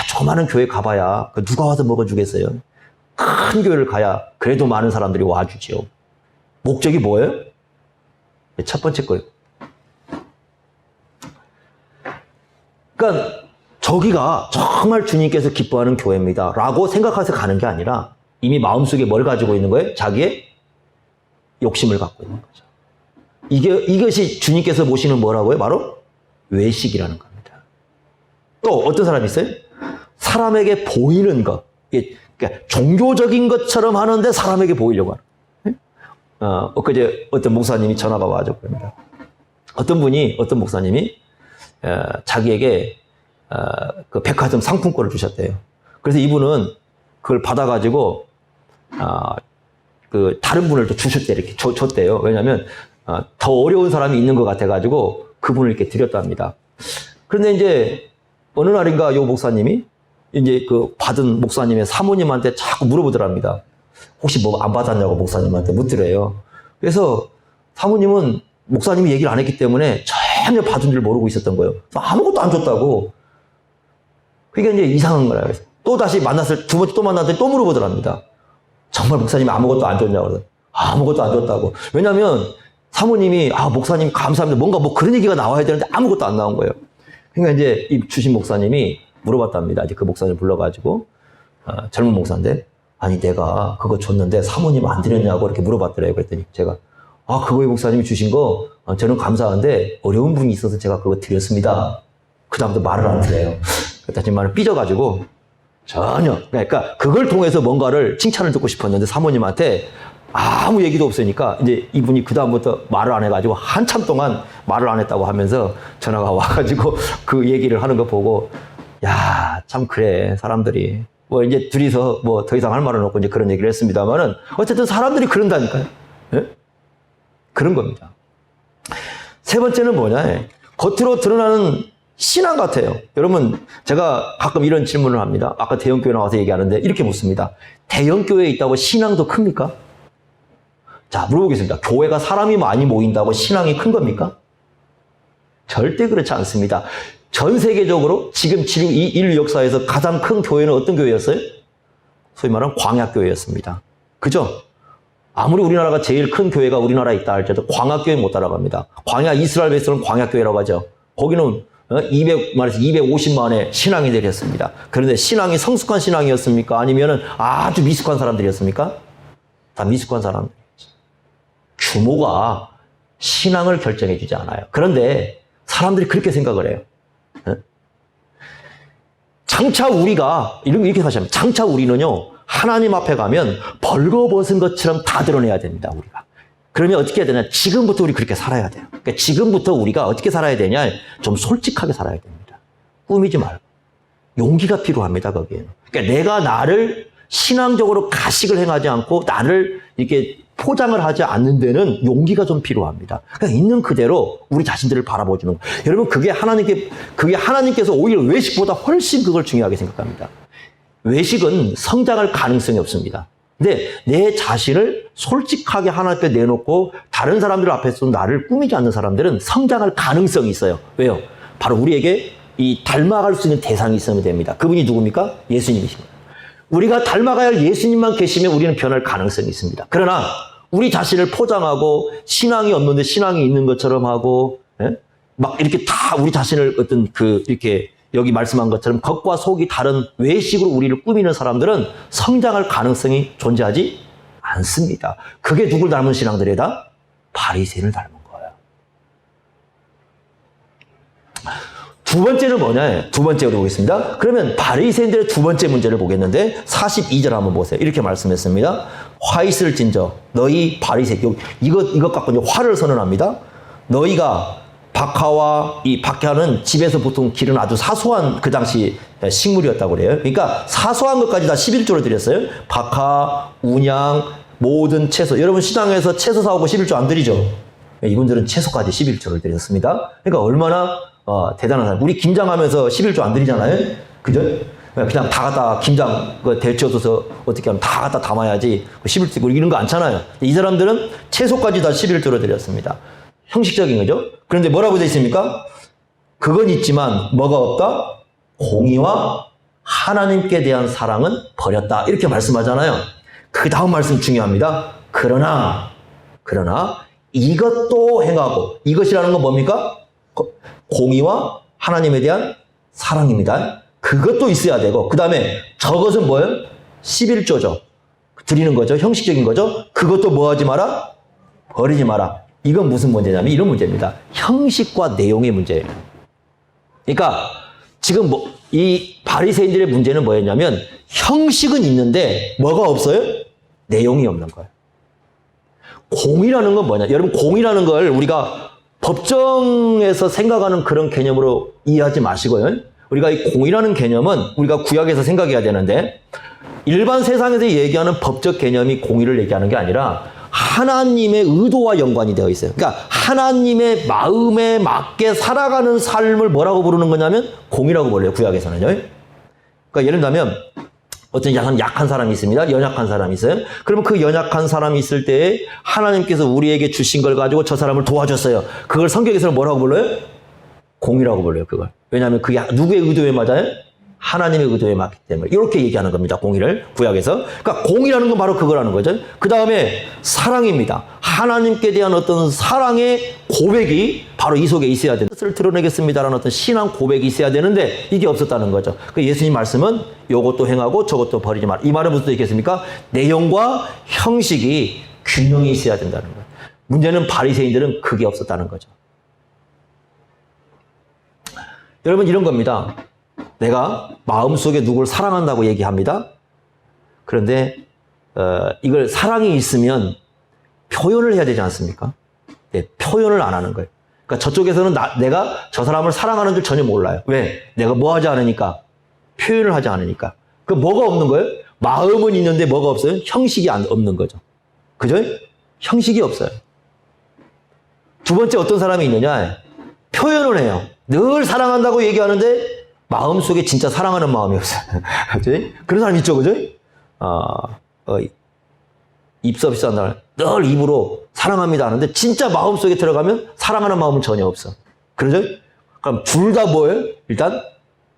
조그마한 교회 가봐야 누가 와서 먹어주겠어요? 큰 교회를 가야 그래도 많은 사람들이 와주지요. 목적이 뭐예요? 첫 번째 거예요. 그러니까 저기가 정말 주님께서 기뻐하는 교회입니다 라고 생각해서 가는 게 아니라 이미 마음속에 뭘 가지고 있는 거예요? 자기의 욕심을 갖고 있는 거죠. 이것이 주님께서 보시는 뭐라고요? 바로 외식이라는 겁니다. 또 어떤 사람이 있어요? 사람에게 보이는 것. 그러니까 종교적인 것처럼 하는데 사람에게 보이려고 하는. 엊그제 어떤 목사님이 전화가 와서 그럽니다. 어떤 목사님이 자기에게 그 백화점 상품권을 주셨대요. 그래서 이분은 그걸 받아가지고 그 다른 분을 또 주셨대, 이렇게 줬대요. 왜냐하면 더 어려운 사람이 있는 것 같아가지고 그분을 이렇게 드렸답니다. 그런데 이제 어느 날인가 요 목사님이 이제 그 받은 목사님의 사모님한테 자꾸 물어보더랍니다. 혹시 뭐 안 받았냐고 목사님한테 묻더래요. 그래서 사모님은 목사님이 얘기를 안 했기 때문에 전혀 받은 줄 모르고 있었던 거예요. 아무것도 안 줬다고. 그게 이제 이상한 거라. 또 다시 두 번째 또 만났더니 또 물어보더랍니다. 정말 목사님이 아무것도 안 줬냐고. 아무것도 안 줬다고. 왜냐면 사모님이 목사님 감사합니다. 뭔가 뭐 그런 얘기가 나와야 되는데 아무것도 안 나온 거예요. 그러니까 이제 이 주신 목사님이 물어봤답니다. 이제 그 목사님 불러가지고 젊은 목사인데 아니 내가 그거 줬는데 사모님 안 드렸냐고 이렇게 물어봤더래요. 그랬더니 제가 그거에 목사님이 주신 거 저는 감사한데 어려운 분이 있어서 제가 그거 드렸습니다. 그 다음부터 말을 안 드려요. 그랬더니 정말 삐져가지고 전혀 그러니까 그걸 통해서 뭔가를 칭찬을 듣고 싶었는데 사모님한테 아무 얘기도 없으니까 이제 이분이 그 다음부터 말을 안 해가지고 한참 동안 말을 안 했다고 하면서 전화가 와가지고 그 얘기를 하는 거 보고 야, 참 그래 사람들이 뭐 이제 둘이서 뭐 더 이상 할 말은 없고 이제 그런 얘기를 했습니다만은 어쨌든 사람들이 그런다니까요. 예? 그런 겁니다. 세 번째는 뭐냐? 겉으로 드러나는 신앙 같아요. 여러분, 제가 가끔 이런 질문을 합니다. 아까 대형교회 나와서 얘기하는데 이렇게 묻습니다. 대형교회에 있다고 신앙도 큽니까? 자, 물어보겠습니다. 교회가 사람이 많이 모인다고 신앙이 큰 겁니까? 절대 그렇지 않습니다. 전 세계적으로 지금 인류 역사에서 가장 큰 교회는 어떤 교회였어요? 소위 말하는 광야교회였습니다. 그죠? 아무리 우리나라가 제일 큰 교회가 우리나라에 있다 할지라도 광야교회 못 따라갑니다. 광야 이스라엘 백성은 광야교회라고 하죠. 거기는 250만의 신앙인들이 했습니다. 그런데 신앙이 성숙한 신앙이었습니까? 아니면 아주 미숙한 사람들이었습니까? 다 미숙한 사람들. 규모가 신앙을 결정해 주지 않아요. 그런데 사람들이 그렇게 생각을 해요. 장차 우리가 이렇게 생각하시면 장차 우리는요 하나님 앞에 가면 벌거벗은 것처럼 다 드러내야 됩니다. 우리가. 그러면 어떻게 해야 되냐? 지금부터 우리 그렇게 살아야 돼요. 그러니까 지금부터 우리가 어떻게 살아야 되냐? 좀 솔직하게 살아야 됩니다. 꾸미지 말고. 용기가 필요합니다. 거기에는. 그러니까 내가 나를 신앙적으로 가식을 행하지 않고 나를 이렇게 포장을 하지 않는 데는 용기가 좀 필요합니다. 그냥 있는 그대로 우리 자신들을 바라보주는 거. 여러분, 그게 하나님께서 오히려 외식보다 훨씬 그걸 중요하게 생각합니다. 외식은 성장할 가능성이 없습니다. 근데 내 자신을 솔직하게 하나님 앞에 내놓고 다른 사람들 앞에서 나를 꾸미지 않는 사람들은 성장할 가능성이 있어요. 왜요? 바로 우리에게 이 닮아갈 수 있는 대상이 있으면 됩니다. 그분이 누굽니까? 예수님이십니다. 우리가 닮아가야 할 예수님만 계시면 우리는 변할 가능성이 있습니다. 그러나 우리 자신을 포장하고 신앙이 없는데 신앙이 있는 것처럼 하고 막 이렇게 다 우리 자신을 어떤 이렇게 여기 말씀한 것처럼 겉과 속이 다른 외식으로 우리를 꾸미는 사람들은 성장할 가능성이 존재하지 않습니다. 그게 누굴 닮은 신앙들이다? 바리새인을 닮은 거예요. 두 번째는 뭐냐? 두 번째로 보겠습니다. 그러면 바리새인들의 두 번째 문제를 보겠는데 42절 한번 보세요. 이렇게 말씀했습니다. 화 있을 진저 너희 바리새인 이것 갖고 이제 화를 선언합니다. 너희가 박하와 이 박하는 집에서 보통 기른 아주 사소한 그 당시 식물이었다고 그래요. 그러니까 사소한 것까지 다 11조를 드렸어요. 박하, 운양, 모든 채소. 여러분 시장에서 채소 사오고 11조 안 드리죠? 이분들은 채소까지 11조를 드렸습니다. 그러니까 얼마나 대단한 사람. 우리 김장하면서 11조 안 드리잖아요. 그죠? 그냥 다 갖다 김장 데쳐서 어떻게 하면 다 갖다 담아야지 11조 이런 거 않잖아요. 이 사람들은 채소까지 다 11조를 드렸습니다. 형식적인 거죠. 그런데 뭐라고 되어 있습니까? 그건 있지만 뭐가 없다? 공의와 하나님께 대한 사랑은 버렸다. 이렇게 말씀하잖아요. 그 다음 말씀 중요합니다. 그러나 이것도 행하고 이것이라는 건 뭡니까? 공의와 하나님에 대한 사랑입니다. 그것도 있어야 되고 그 다음에 저것은 뭐예요? 11조죠. 드리는 거죠. 형식적인 거죠. 그것도 뭐 하지 마라? 버리지 마라. 이건 무슨 문제냐면 이런 문제입니다. 형식과 내용의 문제예요. 그러니까 지금 이 바리새인들의 문제는 뭐였냐면 형식은 있는데 뭐가 없어요? 내용이 없는 거예요. 공이라는 건 뭐냐? 여러분 공이라는 걸 우리가 법정에서 생각하는 그런 개념으로 이해하지 마시고요. 우리가 이 공이라는 개념은 우리가 구약에서 생각해야 되는데 일반 세상에서 얘기하는 법적 개념이 공의를 얘기하는 게 아니라 하나님의 의도와 연관이 되어 있어요. 그러니까 하나님의 마음에 맞게 살아가는 삶을 뭐라고 부르는 거냐면 공이라고 불러요. 구약에서는요. 그러니까 예를 들면 어떤 약한 사람이 있습니다. 연약한 사람이 있어요. 그러면 그 연약한 사람이 있을 때 하나님께서 우리에게 주신 걸 가지고 저 사람을 도와줬어요. 그걸 성경에서는 뭐라고 불러요? 공이라고 불러요. 그걸. 왜냐하면 그게 누구의 의도에 맞아요? 하나님의 의도에 맞기 때문에 이렇게 얘기하는 겁니다. 공의를 구약에서. 그러니까 공이라는 건 바로 그거라는 거죠. 그 다음에 사랑입니다. 하나님께 대한 어떤 사랑의 고백이 바로 이 속에 있어야 되는 것을 드러내겠습니다라는 어떤 신앙 고백이 있어야 되는데 이게 없었다는 거죠. 그 예수님 말씀은 이것도 행하고 저것도 버리지 마라. 이 말은 무슨 뜻이겠습니까? 내용과 형식이 균형이 있어야 된다는 거예요. 문제는 바리새인들은 그게 없었다는 거죠. 여러분 이런 겁니다. 내가 마음속에 누구를 사랑한다고 얘기합니다. 그런데 이걸 사랑이 있으면 표현을 해야 되지 않습니까? 네, 표현을 안 하는 거예요. 그러니까 저쪽에서는 내가 저 사람을 사랑하는 줄 전혀 몰라요. 왜? 내가 뭐 하지 않으니까? 표현을 하지 않으니까. 그 뭐가 없는 거예요? 마음은 있는데 뭐가 없어요? 형식이 없는 거죠. 그죠? 형식이 없어요. 두 번째 어떤 사람이 있느냐? 표현을 해요. 늘 사랑한다고 얘기하는데 마음속에 진짜 사랑하는 마음이 없어요. 그치? 그런 사람 있죠, 그죠? 입 서비스 한다. 늘 입으로 사랑합니다 하는데 진짜 마음속에 들어가면 사랑하는 마음은 전혀 없어. 그러죠? 그럼 둘 다 뭐예요? 일단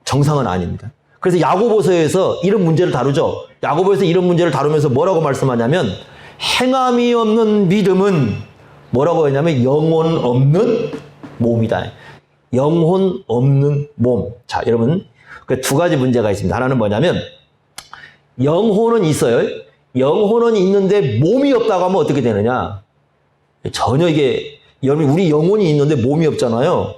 정상은 아닙니다. 그래서 야고보서에서 이런 문제를 다루죠. 야고보에서 이런 문제를 다루면서 뭐라고 말씀하냐면 행함이 없는 믿음은 뭐라고 했냐면 영혼 없는 몸이다. 영혼 없는 몸. 자, 여러분 두 가지 문제가 있습니다. 하나는 뭐냐면 영혼은 있어요. 영혼은 있는데 몸이 없다고 하면 어떻게 되느냐? 전혀 이게 여러분 우리 영혼이 있는데 몸이 없잖아요.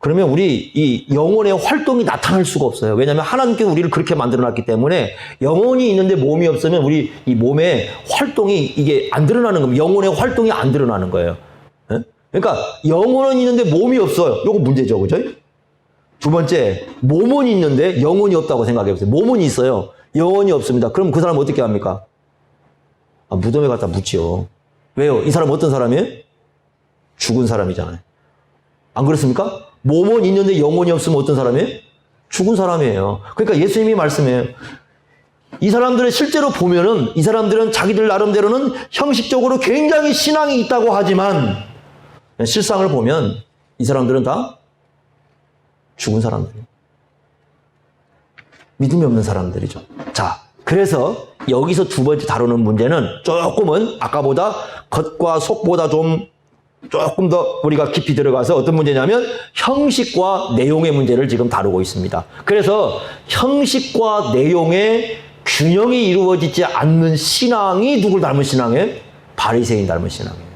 그러면 우리 이 영혼의 활동이 나타날 수가 없어요. 왜냐하면 하나님께서 우리를 그렇게 만들어놨기 때문에 영혼이 있는데 몸이 없으면 우리 이 몸의 활동이 이게 안 드러나는 겁니다. 영혼의 활동이 안 드러나는 거예요. 그러니까 영혼은 있는데 몸이 없어요. 이거 문제죠, 그죠? 두 번째, 몸은 있는데 영혼이 없다고 생각해 보세요. 몸은 있어요. 영혼이 없습니다. 그럼 그 사람 어떻게 합니까? 무덤에 갖다 묻지요. 왜요? 이 사람 어떤 사람이에요? 죽은 사람이잖아요. 안 그렇습니까? 몸은 있는데 영혼이 없으면 어떤 사람이에요? 죽은 사람이에요. 그러니까 예수님이 말씀해요. 이 사람들을 실제로 보면은 이 사람들은 자기들 나름대로는 형식적으로 굉장히 신앙이 있다고 하지만 실상을 보면 이 사람들은 다 죽은 사람들이에요. 믿음이 없는 사람들이죠. 자, 그래서 여기서 두 번째 다루는 문제는 조금은 아까보다 겉과 속보다 조금 더 우리가 깊이 들어가서 어떤 문제냐면 형식과 내용의 문제를 지금 다루고 있습니다. 그래서 형식과 내용의 균형이 이루어지지 않는 신앙이 누굴 닮은 신앙이에요? 바리새인 닮은 신앙이에요.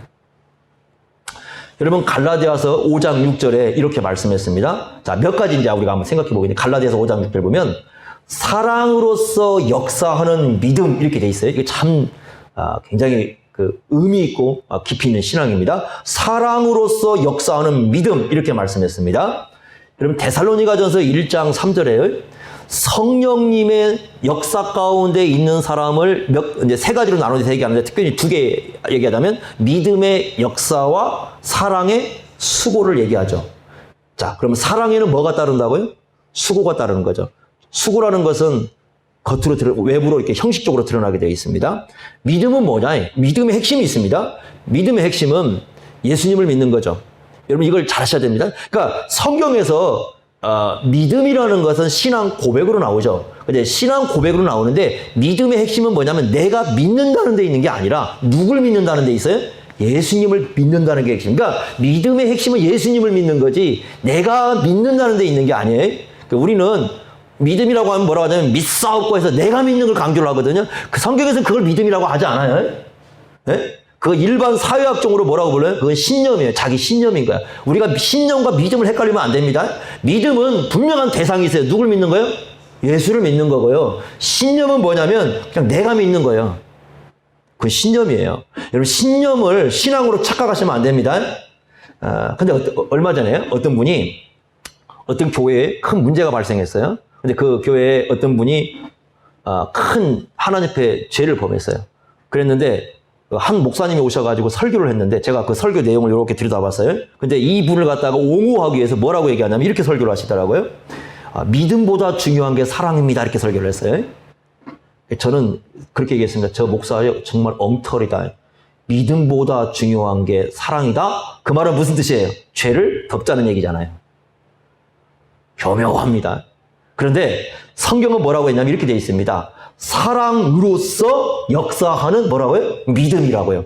여러분 갈라디아서 5장 6절에 이렇게 말씀했습니다. 자, 몇 가지인지 우리가 한번 생각해 보겠습니다. 갈라디아서 5장 6절 보면 사랑으로서 역사하는 믿음 이렇게 돼 있어요. 이게 참 굉장히 의미 있고 깊이 있는 신앙입니다. 사랑으로서 역사하는 믿음 이렇게 말씀했습니다. 여러분 데살로니가전서 1장 3절에 성령님의 역사 가운데 있는 사람을 이제 세 가지로 나눠서 얘기하는데 특별히 두 개 얘기하자면 믿음의 역사와 사랑의 수고를 얘기하죠. 자, 그러면 사랑에는 뭐가 따른다고요? 수고가 따르는 거죠. 수고라는 것은 외부로 이렇게 형식적으로 드러나게 되어 있습니다. 믿음은 뭐냐? 믿음의 핵심이 있습니다. 믿음의 핵심은 예수님을 믿는 거죠. 여러분 이걸 잘 하셔야 됩니다. 그러니까 성경에서 믿음이라는 것은 신앙 고백으로 나오죠. 근데 신앙 고백으로 나오는데 믿음의 핵심은 뭐냐면 내가 믿는다는 데 있는 게 아니라 누굴 믿는다는 데 있어요? 예수님을 믿는다는 게 핵심. 그러니까 믿음의 핵심은 예수님을 믿는 거지 내가 믿는다는 데 있는 게 아니에요. 그러니까 우리는 믿음이라고 하면 뭐라고 하냐면 믿사옵고 해서 내가 믿는 걸 강조를 하거든요. 그 성경에서는 그걸 믿음이라고 하지 않아요. 네? 그거 일반 사회학적으로 뭐라고 불러요? 그건 신념이에요. 자기 신념인 거야. 우리가 신념과 믿음을 헷갈리면 안 됩니다. 믿음은 분명한 대상이 있어요. 누굴 믿는 거예요? 예수를 믿는 거고요. 신념은 뭐냐면 그냥 내가 믿는 거예요. 그건 신념이에요. 여러분 신념을 신앙으로 착각하시면 안 됩니다. 근데 얼마 전에 어떤 분이 어떤 교회에 큰 문제가 발생했어요. 근데 그 교회에 어떤 분이 큰 하나님 앞에 죄를 범했어요. 그랬는데 한 목사님이 오셔가지고 설교를 했는데 제가 그 설교 내용을 이렇게 들여다봤어요. 근데 이 분을 갖다가 옹호하기 위해서 뭐라고 얘기하냐면 이렇게 설교를 하시더라고요. 믿음보다 중요한 게 사랑입니다. 이렇게 설교를 했어요. 저는 그렇게 얘기했습니다. 저 목사요 정말 엉터리다. 믿음보다 중요한 게 사랑이다. 그 말은 무슨 뜻이에요? 죄를 덮자는 얘기잖아요. 교묘합니다. 그런데 성경은 뭐라고 했냐면 이렇게 되어 있습니다. 사랑으로서 역사하는 뭐라고요? 믿음이라고요.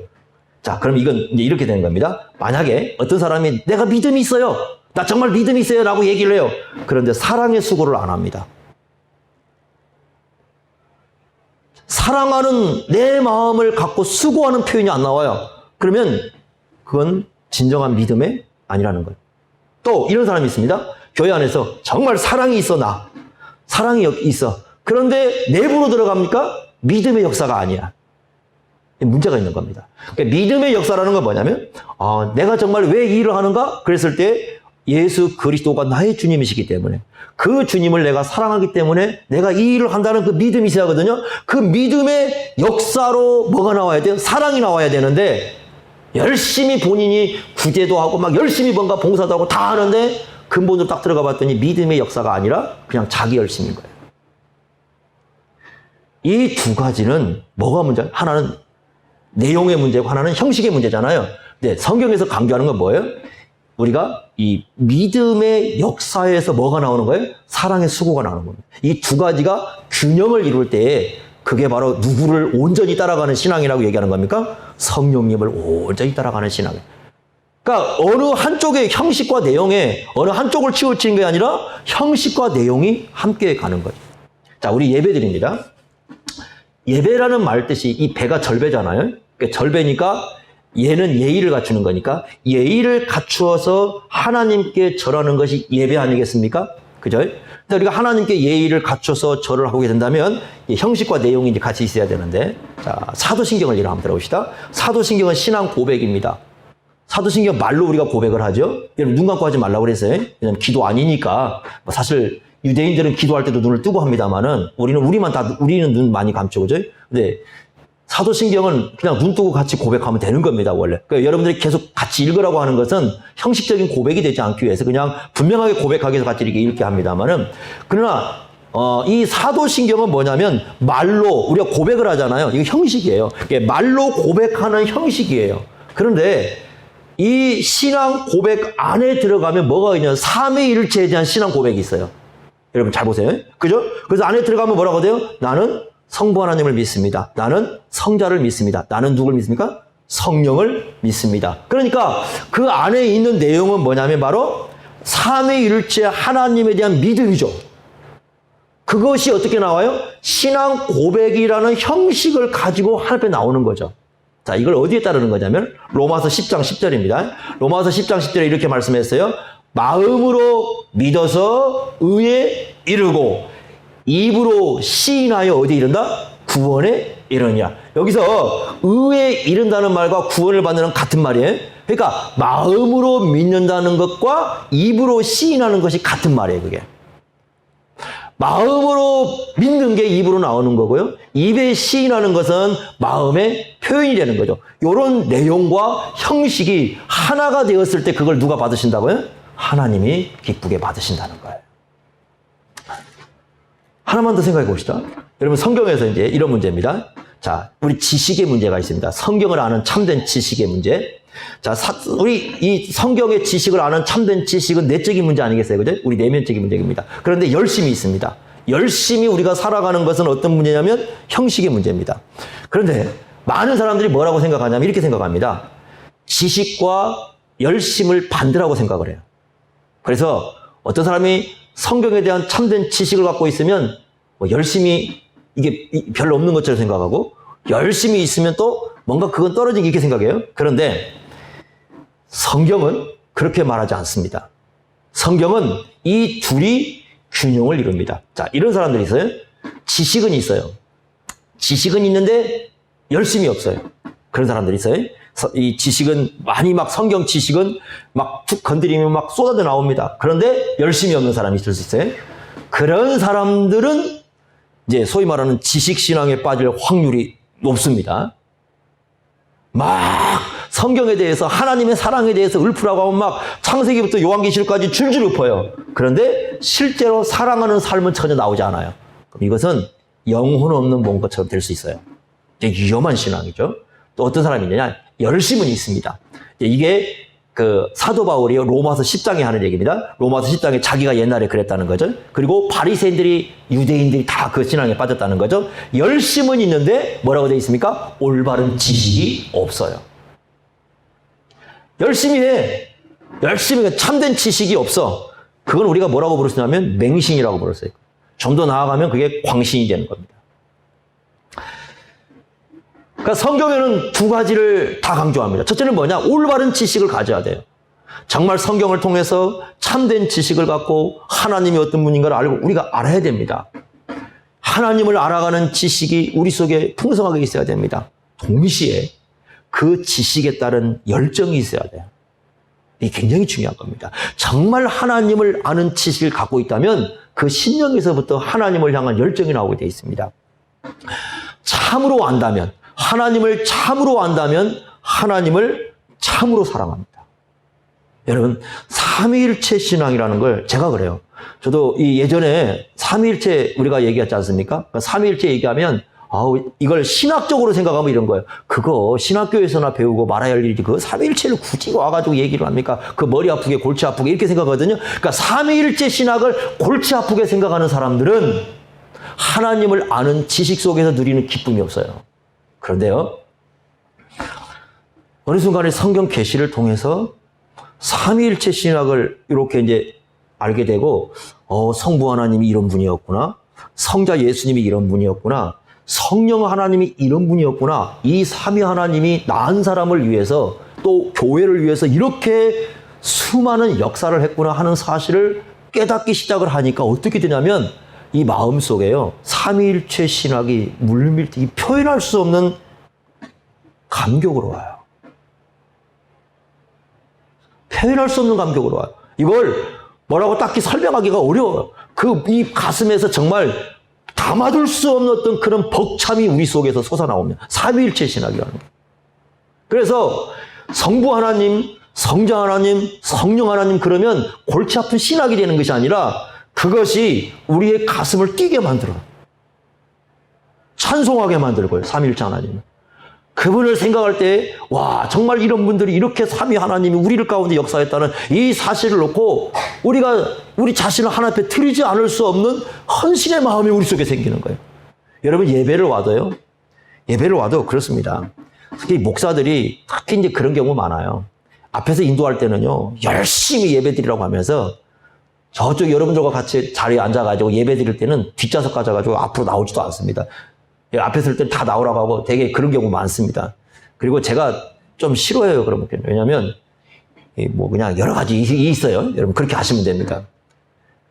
자, 그럼 이건 이제 이렇게 되는 겁니다. 만약에 어떤 사람이 내가 믿음이 있어요. 나 정말 믿음이 있어요. 라고 얘기를 해요. 그런데 사랑의 수고를 안 합니다. 사랑하는 내 마음을 갖고 수고하는 표현이 안 나와요. 그러면 그건 진정한 믿음이 아니라는 거예요. 또 이런 사람이 있습니다. 교회 안에서 정말 사랑이 있어 사랑이 있어. 그런데 내부로 들어갑니까? 믿음의 역사가 아니야. 문제가 있는 겁니다. 그러니까 믿음의 역사라는 건 뭐냐면 내가 정말 왜 이 일을 하는가? 그랬을 때 예수 그리스도가 나의 주님이시기 때문에 그 주님을 내가 사랑하기 때문에 내가 이 일을 한다는 그 믿음이 있어야 하거든요. 그 믿음의 역사로 뭐가 나와야 돼요? 사랑이 나와야 되는데 열심히 본인이 구제도 하고 막 열심히 뭔가 봉사도 하고 다 하는데 근본으로 딱 들어가 봤더니 믿음의 역사가 아니라 그냥 자기 열심인 거예요. 이 두 가지는 뭐가 문제야? 하나는 내용의 문제고 하나는 형식의 문제잖아요. 근데 성경에서 강조하는 건 뭐예요? 우리가 이 믿음의 역사에서 뭐가 나오는 거예요? 사랑의 수고가 나오는 겁니다. 이 두 가지가 균형을 이룰 때에 그게 바로 누구를 온전히 따라가는 신앙이라고 얘기하는 겁니까? 성령님을 온전히 따라가는 신앙이에요. 그러니까 어느 한쪽의 형식과 내용에 어느 한쪽을 치우치는 게 아니라 형식과 내용이 함께 가는 거죠. 자, 우리 예배 드립니다. 예배라는 말 뜻이 이 배가 절배잖아요. 그러니까 절배니까 얘는 예의를 갖추는 거니까 예의를 갖추어서 하나님께 절하는 것이 예배 아니겠습니까? 그죠? 우리가 하나님께 예의를 갖춰서 절을 하게 된다면 형식과 내용이 이제 같이 있어야 되는데, 자, 사도신경을 예로 한번 들어봅시다. 사도신경은 신앙 고백입니다. 사도신경 말로 우리가 고백을 하죠. 여러분 눈 감고 하지 말라고 그랬어요. 왜냐면 기도 아니니까. 사실 유대인들은 기도할 때도 눈을 뜨고 합니다만은 우리는 눈 많이 감죠, 그죠? 근데 사도신경은 그냥 눈 뜨고 같이 고백하면 되는 겁니다, 원래. 그러니까 여러분들이 계속 같이 읽으라고 하는 것은 형식적인 고백이 되지 않기 위해서 그냥 분명하게 고백하기 위해서 같이 이렇게 읽게 합니다만은, 그러나 이 사도신경은 뭐냐면 말로 우리가 고백을 하잖아요. 이거 형식이에요. 이게 말로 고백하는 형식이에요. 그런데 이 신앙 고백 안에 들어가면 뭐가 있냐면 삼위일체에 대한 신앙 고백이 있어요. 여러분 잘 보세요. 그죠? 그래서 안에 들어가면 뭐라고 돼요? 나는 성부 하나님을 믿습니다. 나는 성자를 믿습니다. 나는 누굴 믿습니까? 성령을 믿습니다. 그러니까 그 안에 있는 내용은 뭐냐면 바로 삼위일체 하나님에 대한 믿음이죠. 그것이 어떻게 나와요? 신앙 고백이라는 형식을 가지고 하나님에 나오는 거죠. 자, 이걸 어디에 따르는 거냐면 로마서 10장 10절입니다. 로마서 10장 10절에 이렇게 말씀했어요. 마음으로 믿어서 의에 이르고 입으로 시인하여 어디에 이른다? 구원에 이르느냐. 여기서 의에 이른다는 말과 구원을 받는 같은 말이에요. 그러니까 마음으로 믿는다는 것과 입으로 시인하는 것이 같은 말이에요, 그게. 마음으로 믿는 게 입으로 나오는 거고요. 입에 시인하는 것은 마음의 표현이 되는 거죠. 이런 내용과 형식이 하나가 되었을 때 그걸 누가 받으신다고요? 하나님이 기쁘게 받으신다는 거예요. 하나만 더 생각해 봅시다. 여러분 성경에서 이제 이런 문제입니다. 자, 우리 지식의 문제가 있습니다. 성경을 아는 참된 지식의 문제. 자, 우리 이 성경의 지식을 아는 참된 지식은 내적인 문제 아니겠어요? 그죠? 우리 내면적인 문제입니다. 그런데 열심이 있습니다. 열심히 우리가 살아가는 것은 어떤 문제냐면 형식의 문제입니다. 그런데 많은 사람들이 뭐라고 생각하냐면 이렇게 생각합니다. 지식과 열심을 반대라고 생각을 해요. 그래서 어떤 사람이 성경에 대한 참된 지식을 갖고 있으면 열심히 이게 별로 없는 것처럼 생각하고 열심히 있으면 또 뭔가 그건 떨어지기 이렇게 생각해요. 그런데 성경은 그렇게 말하지 않습니다. 성경은 이 둘이 균형을 이룹니다. 자, 이런 사람들이 있어요. 지식은 있어요. 지식은 있는데 열심이 없어요. 그런 사람들이 있어요. 이 지식은 많이 막 성경 지식은 막 툭 건드리면 막 쏟아져 나옵니다. 그런데 열심히 없는 사람이 있을 수 있어요. 그런 사람들은 이제 소위 말하는 지식 신앙에 빠질 확률이 높습니다. 막 성경에 대해서 하나님의 사랑에 대해서 읊으라고 하면 막 창세기부터 요한계시록까지 줄줄 읊어요. 그런데 실제로 사랑하는 삶은 전혀 나오지 않아요. 그럼 이것은 영혼 없는 뭔가처럼 될 수 있어요. 이제 위험한 신앙이죠. 또 어떤 사람이 있느냐? 열심은 있습니다. 이게 그 사도 바울이 로마서 10장에 하는 얘기입니다. 로마서 10장에 자기가 옛날에 그랬다는 거죠. 그리고 바리새인들이 유대인들이 다 그 신앙에 빠졌다는 거죠. 열심은 있는데 뭐라고 되어 있습니까? 올바른 지식이 없어요. 열심히 해. 열심히 해. 참된 지식이 없어. 그건 우리가 뭐라고 부르시냐면 맹신이라고 부르어요. 좀 더 나아가면 그게 광신이 되는 겁니다. 그러니까 성경에는 두 가지를 다 강조합니다. 첫째는 뭐냐? 올바른 지식을 가져야 돼요. 정말 성경을 통해서 참된 지식을 갖고 하나님이 어떤 분인가를 알고 우리가 알아야 됩니다. 하나님을 알아가는 지식이 우리 속에 풍성하게 있어야 됩니다. 동시에 그 지식에 따른 열정이 있어야 돼요. 이게 굉장히 중요한 겁니다. 정말 하나님을 아는 지식을 갖고 있다면 그 심령에서부터 하나님을 향한 열정이 나오게 되어 있습니다. 참으로 안다면, 하나님을 참으로 안다면 하나님을 참으로 사랑합니다. 여러분, 삼위일체 신앙이라는 걸 제가 그래요. 저도 이 예전에 삼위일체 우리가 얘기했지 않습니까? 그러니까 삼위일체 얘기하면 이걸 신학적으로 생각하면 이런 거예요. 그거 신학교에서나 배우고 말아야 할 일이지. 그 삼위일체를 굳이 와가지고 얘기를 합니까? 그 머리 아프게 골치 아프게 이렇게 생각하거든요. 그러니까 삼위일체 신학을 골치 아프게 생각하는 사람들은 하나님을 아는 지식 속에서 누리는 기쁨이 없어요. 그런데요, 어느 순간에 성경 계시를 통해서 삼위일체 신학을 이렇게 이제 알게 되고, 성부 하나님이 이런 분이었구나. 성자 예수님이 이런 분이었구나. 성령 하나님이 이런 분이었구나. 이 삼위 하나님이 낳은 사람을 위해서 또 교회를 위해서 이렇게 수많은 역사를 했구나 하는 사실을 깨닫기 시작을 하니까 어떻게 되냐면 이 마음속에요, 삼위일체 신학이 물밀 때 표현할 수 없는 감격으로 와요. 표현할 수 없는 감격으로 와요. 이걸 뭐라고 딱히 설명하기가 어려워요. 이 가슴에서 정말 담아둘 수 없는 어떤 그런 벅참이 우리 속에서 솟아나옵니다. 삼위일체 신학이라는 게. 그래서 성부 하나님, 성자 하나님, 성령 하나님 그러면 골치 아픈 신학이 되는 것이 아니라 그것이 우리의 가슴을 뛰게 만들어요. 찬송하게 만들고요. 삼위일체 하나님은. 그분을 생각할 때, 와, 정말 이런 분들이 이렇게 삼위 하나님이 우리를 가운데 역사했다는 이 사실을 놓고 우리가 우리 자신을 하나님 앞에 드리지 않을 수 없는 헌신의 마음이 우리 속에 생기는 거예요. 여러분, 예배를 와도 그렇습니다. 특히 목사들이 특히 이제 그런 경우 많아요. 앞에서 인도할 때는요, 열심히 예배 드리라고 하면서 저쪽 여러분들과 같이 자리에 앉아가지고 예배 드릴 때는 뒷좌석 가져가지고 앞으로 나오지도 않습니다. 앞에 설 때 다 나오라고 하고 되게 그런 경우 많습니다. 그리고 제가 좀 싫어해요, 그런 거. 왜냐면, 그냥 여러 가지 있어요. 여러분, 그렇게 하시면 됩니다.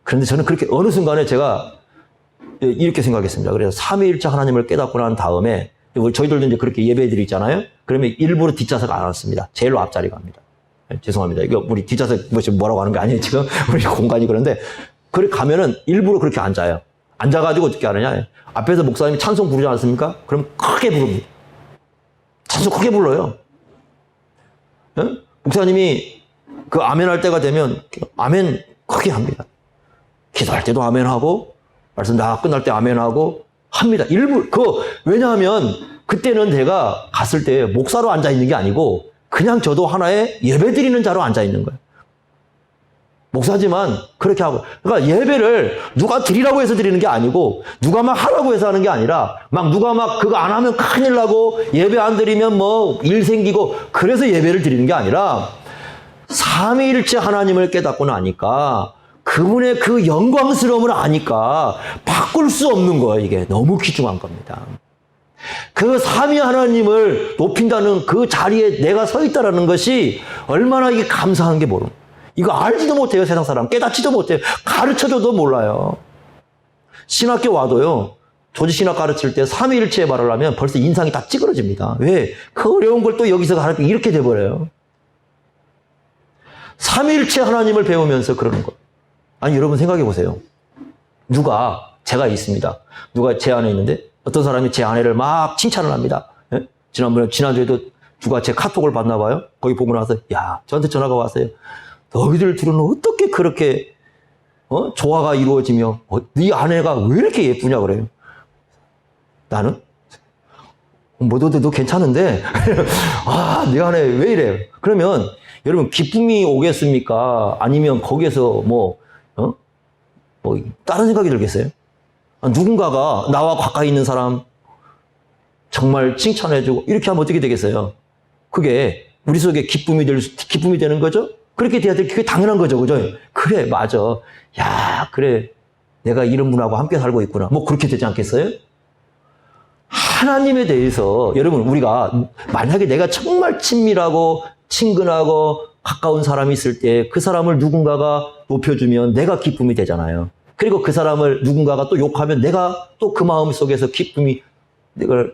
그런데 저는 그렇게 어느 순간에 제가 이렇게 생각했습니다. 그래서 삼위일체 하나님을 깨닫고 난 다음에, 저희들도 이제 그렇게 예배 드리잖아요. 그러면 일부러 뒷좌석 안 앉습니다. 제일로 앞자리 갑니다. 죄송합니다. 이거 우리 뒷좌석 뭐라고 하는 게 아니에요, 지금. 우리 공간이 그런데. 그렇게 가면은 일부러 그렇게 앉아요. 앉아가지고 어떻게 하느냐. 앞에서 목사님이 찬송 부르지 않습니까? 그럼 크게 부릅니다. 찬송 크게 불러요. 네? 목사님이 그 아멘 할 때가 되면 아멘 크게 합니다. 기도할 때도 아멘 하고, 말씀 다 끝날 때 아멘 하고 합니다. 왜냐하면 그때는 제가 갔을 때 목사로 앉아 있는 게 아니고 그냥 저도 하나의 예배 드리는 자로 앉아 있는 거예요. 목사지만 그렇게 하고, 그러니까 예배를 누가 드리라고 해서 드리는 게 아니고 누가 막 하라고 해서 하는 게 아니라 막 누가 막 그거 안 하면 큰일 나고 예배 안 드리면 일 생기고 그래서 예배를 드리는 게 아니라 삼위일체 하나님을 깨닫고 나니까 그분의 그 영광스러움을 아니까 바꿀 수 없는 거예요. 이게 너무 귀중한 겁니다. 그 삼위 하나님을 높인다는 그 자리에 내가 서 있다는 것이 얼마나 이게 감사한 게 모르는 거예요. 이거 알지도 못해요, 세상 사람. 깨닫지도 못해요. 가르쳐줘도 몰라요. 신학교 와도요, 조지신학 가르칠 때 삼위일체의 말을 하면 벌써 인상이 다 찌그러집니다. 왜? 그 어려운 걸 또 여기서 가르치고 이렇게 돼버려요. 삼위일체 하나님을 배우면서 그러는 거. 아니, 여러분 생각해 보세요. 제가 있습니다. 누가 제 안에 있는데 어떤 사람이 제 아내를 막 칭찬을 합니다. 예? 지난주에도 누가 제 카톡을 봤나 봐요. 거기 보고 나서, 야, 저한테 전화가 왔어요. 너희들 둘은 어떻게 그렇게 조화가 이루어지며 네 아내가 왜 이렇게 예쁘냐 그래요. 나는 너 괜찮은데 네 아내 왜 이래. 그러면 여러분 기쁨이 오겠습니까? 아니면 거기에서 다른 생각이 들겠어요? 누군가가 나와 가까이 있는 사람 정말 칭찬해주고 이렇게 하면 어떻게 되겠어요? 그게 우리 속에 기쁨이 되는 거죠? 그렇게 돼야 될, 그게 당연한 거죠. 그죠? 그래, 맞아. 야, 그래. 내가 이런 분하고 함께 살고 있구나. 그렇게 되지 않겠어요? 하나님에 대해서, 여러분, 우리가, 만약에 내가 정말 친밀하고, 친근하고, 가까운 사람이 있을 때, 그 사람을 누군가가 높여주면 내가 기쁨이 되잖아요. 그리고 그 사람을 누군가가 또 욕하면 내가 또 그 마음 속에서 기쁨이, 내가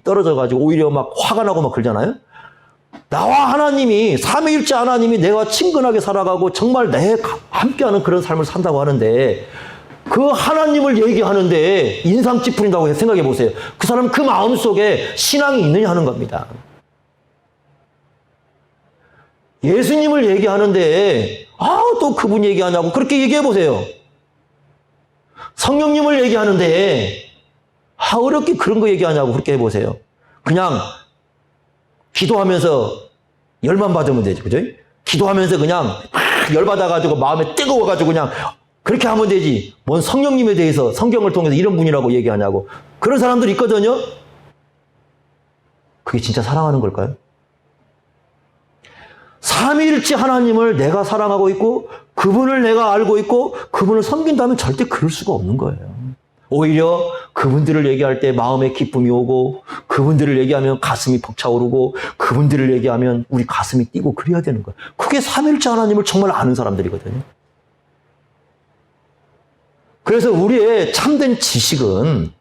떨어져가지고 오히려 막 화가 나고 막 그러잖아요? 나와 하나님이, 삼위일체 하나님이 내가 친근하게 살아가고 정말 함께하는 그런 삶을 산다고 하는데 그 하나님을 얘기하는데 인상 찌푸린다고 생각해 보세요. 그 사람 그 마음속에 신앙이 있느냐 하는 겁니다. 예수님을 얘기하는데 또 그분 얘기하냐고 그렇게 얘기해 보세요. 성령님을 얘기하는데 어렵게 그런 거 얘기하냐고 그렇게 해보세요. 그냥 기도하면서 열만 받으면 되지, 그죠? 기도하면서 그냥 열받아가지고 마음에 뜨거워가지고 그냥 그렇게 하면 되지. 뭔 성령님에 대해서 성경을 통해서 이런 분이라고 얘기하냐고. 그런 사람들이 있거든요. 그게 진짜 사랑하는 걸까요? 삼위일체 하나님을 내가 사랑하고 있고 그분을 내가 알고 있고 그분을 섬긴다면 절대 그럴 수가 없는 거예요. 오히려 그분들을 얘기할 때 마음에 기쁨이 오고 그분들을 얘기하면 가슴이 벅차오르고 그분들을 얘기하면 우리 가슴이 뛰고 그래야 되는 거예요. 그게 삼위일체 하나님을 정말 아는 사람들이거든요. 그래서 우리의 참된 지식은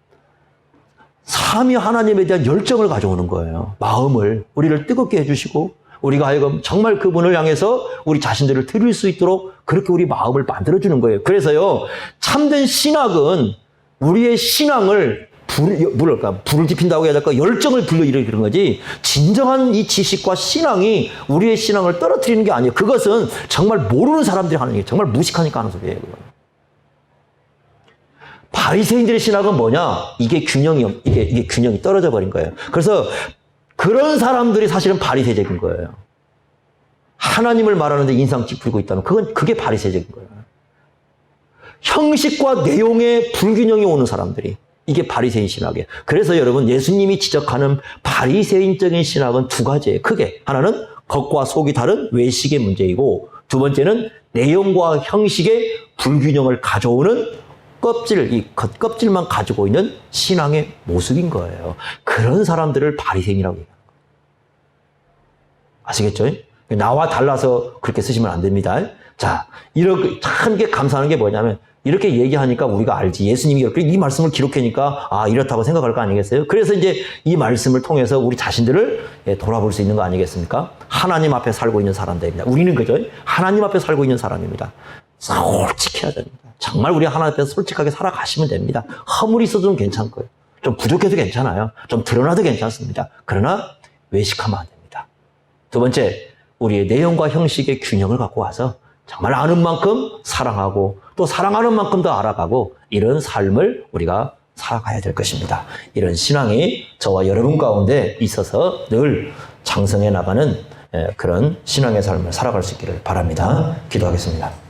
삼위 하나님에 대한 열정을 가져오는 거예요. 마음을, 우리를 뜨겁게 해주시고 우리가 하여금 정말 그분을 향해서 우리 자신들을 드릴 수 있도록 그렇게 우리 마음을 만들어주는 거예요. 그래서요, 참된 신학은 우리의 신앙을 불을 지핀다고 해야 될까? 열정을 불러일으키는 거지. 진정한 이 지식과 신앙이 우리의 신앙을 떨어뜨리는 게 아니에요. 그것은 정말 모르는 사람들이 하는 얘기예요. 정말 무식하니까 하는 소리예요. 그건. 바리새인들의 신학은 뭐냐? 이게 균형이 떨어져 버린 거예요. 그래서 그런 사람들이 사실은 바리새적인 거예요. 하나님을 말하는데 인상 찌푸리고 있다면 그게 바리새적인 거예요. 형식과 내용의 불균형이 오는 사람들이 이게 바리새인 신학이에요. 그래서 여러분 예수님이 지적하는 바리새인적인 신학은 두 가지예요. 크게 하나는 겉과 속이 다른 외식의 문제이고 두 번째는 내용과 형식의 불균형을 가져오는 이 겉껍질만 가지고 있는 신앙의 모습인 거예요. 그런 사람들을 바리새인이라고 얘기합니다. 아시겠죠? 나와 달라서 그렇게 쓰시면 안 됩니다. 자, 이렇게 참 게 감사한 게 뭐냐면 이렇게 얘기하니까 우리가 알지. 예수님이 이렇게 이 말씀을 기록하니까 이렇다고 생각할 거 아니겠어요? 그래서 이제 이 말씀을 통해서 우리 자신들을 돌아볼 수 있는 거 아니겠습니까? 하나님 앞에 살고 있는 사람들입니다. 우리는 그죠? 하나님 앞에 살고 있는 사람입니다. 솔직해야 됩니다. 정말 우리 하나님 앞에서 솔직하게 살아가시면 됩니다. 허물이 있어도 좀 괜찮고요. 좀 부족해도 괜찮아요. 좀 드러나도 괜찮습니다. 그러나 외식하면 안 됩니다. 두 번째, 우리의 내용과 형식의 균형을 갖고 와서 정말 아는 만큼 사랑하고 또 사랑하는 만큼 더 알아가고 이런 삶을 우리가 살아가야 될 것입니다. 이런 신앙이 저와 여러분 가운데 있어서 늘 장성해 나가는 그런 신앙의 삶을 살아갈 수 있기를 바랍니다. 기도하겠습니다.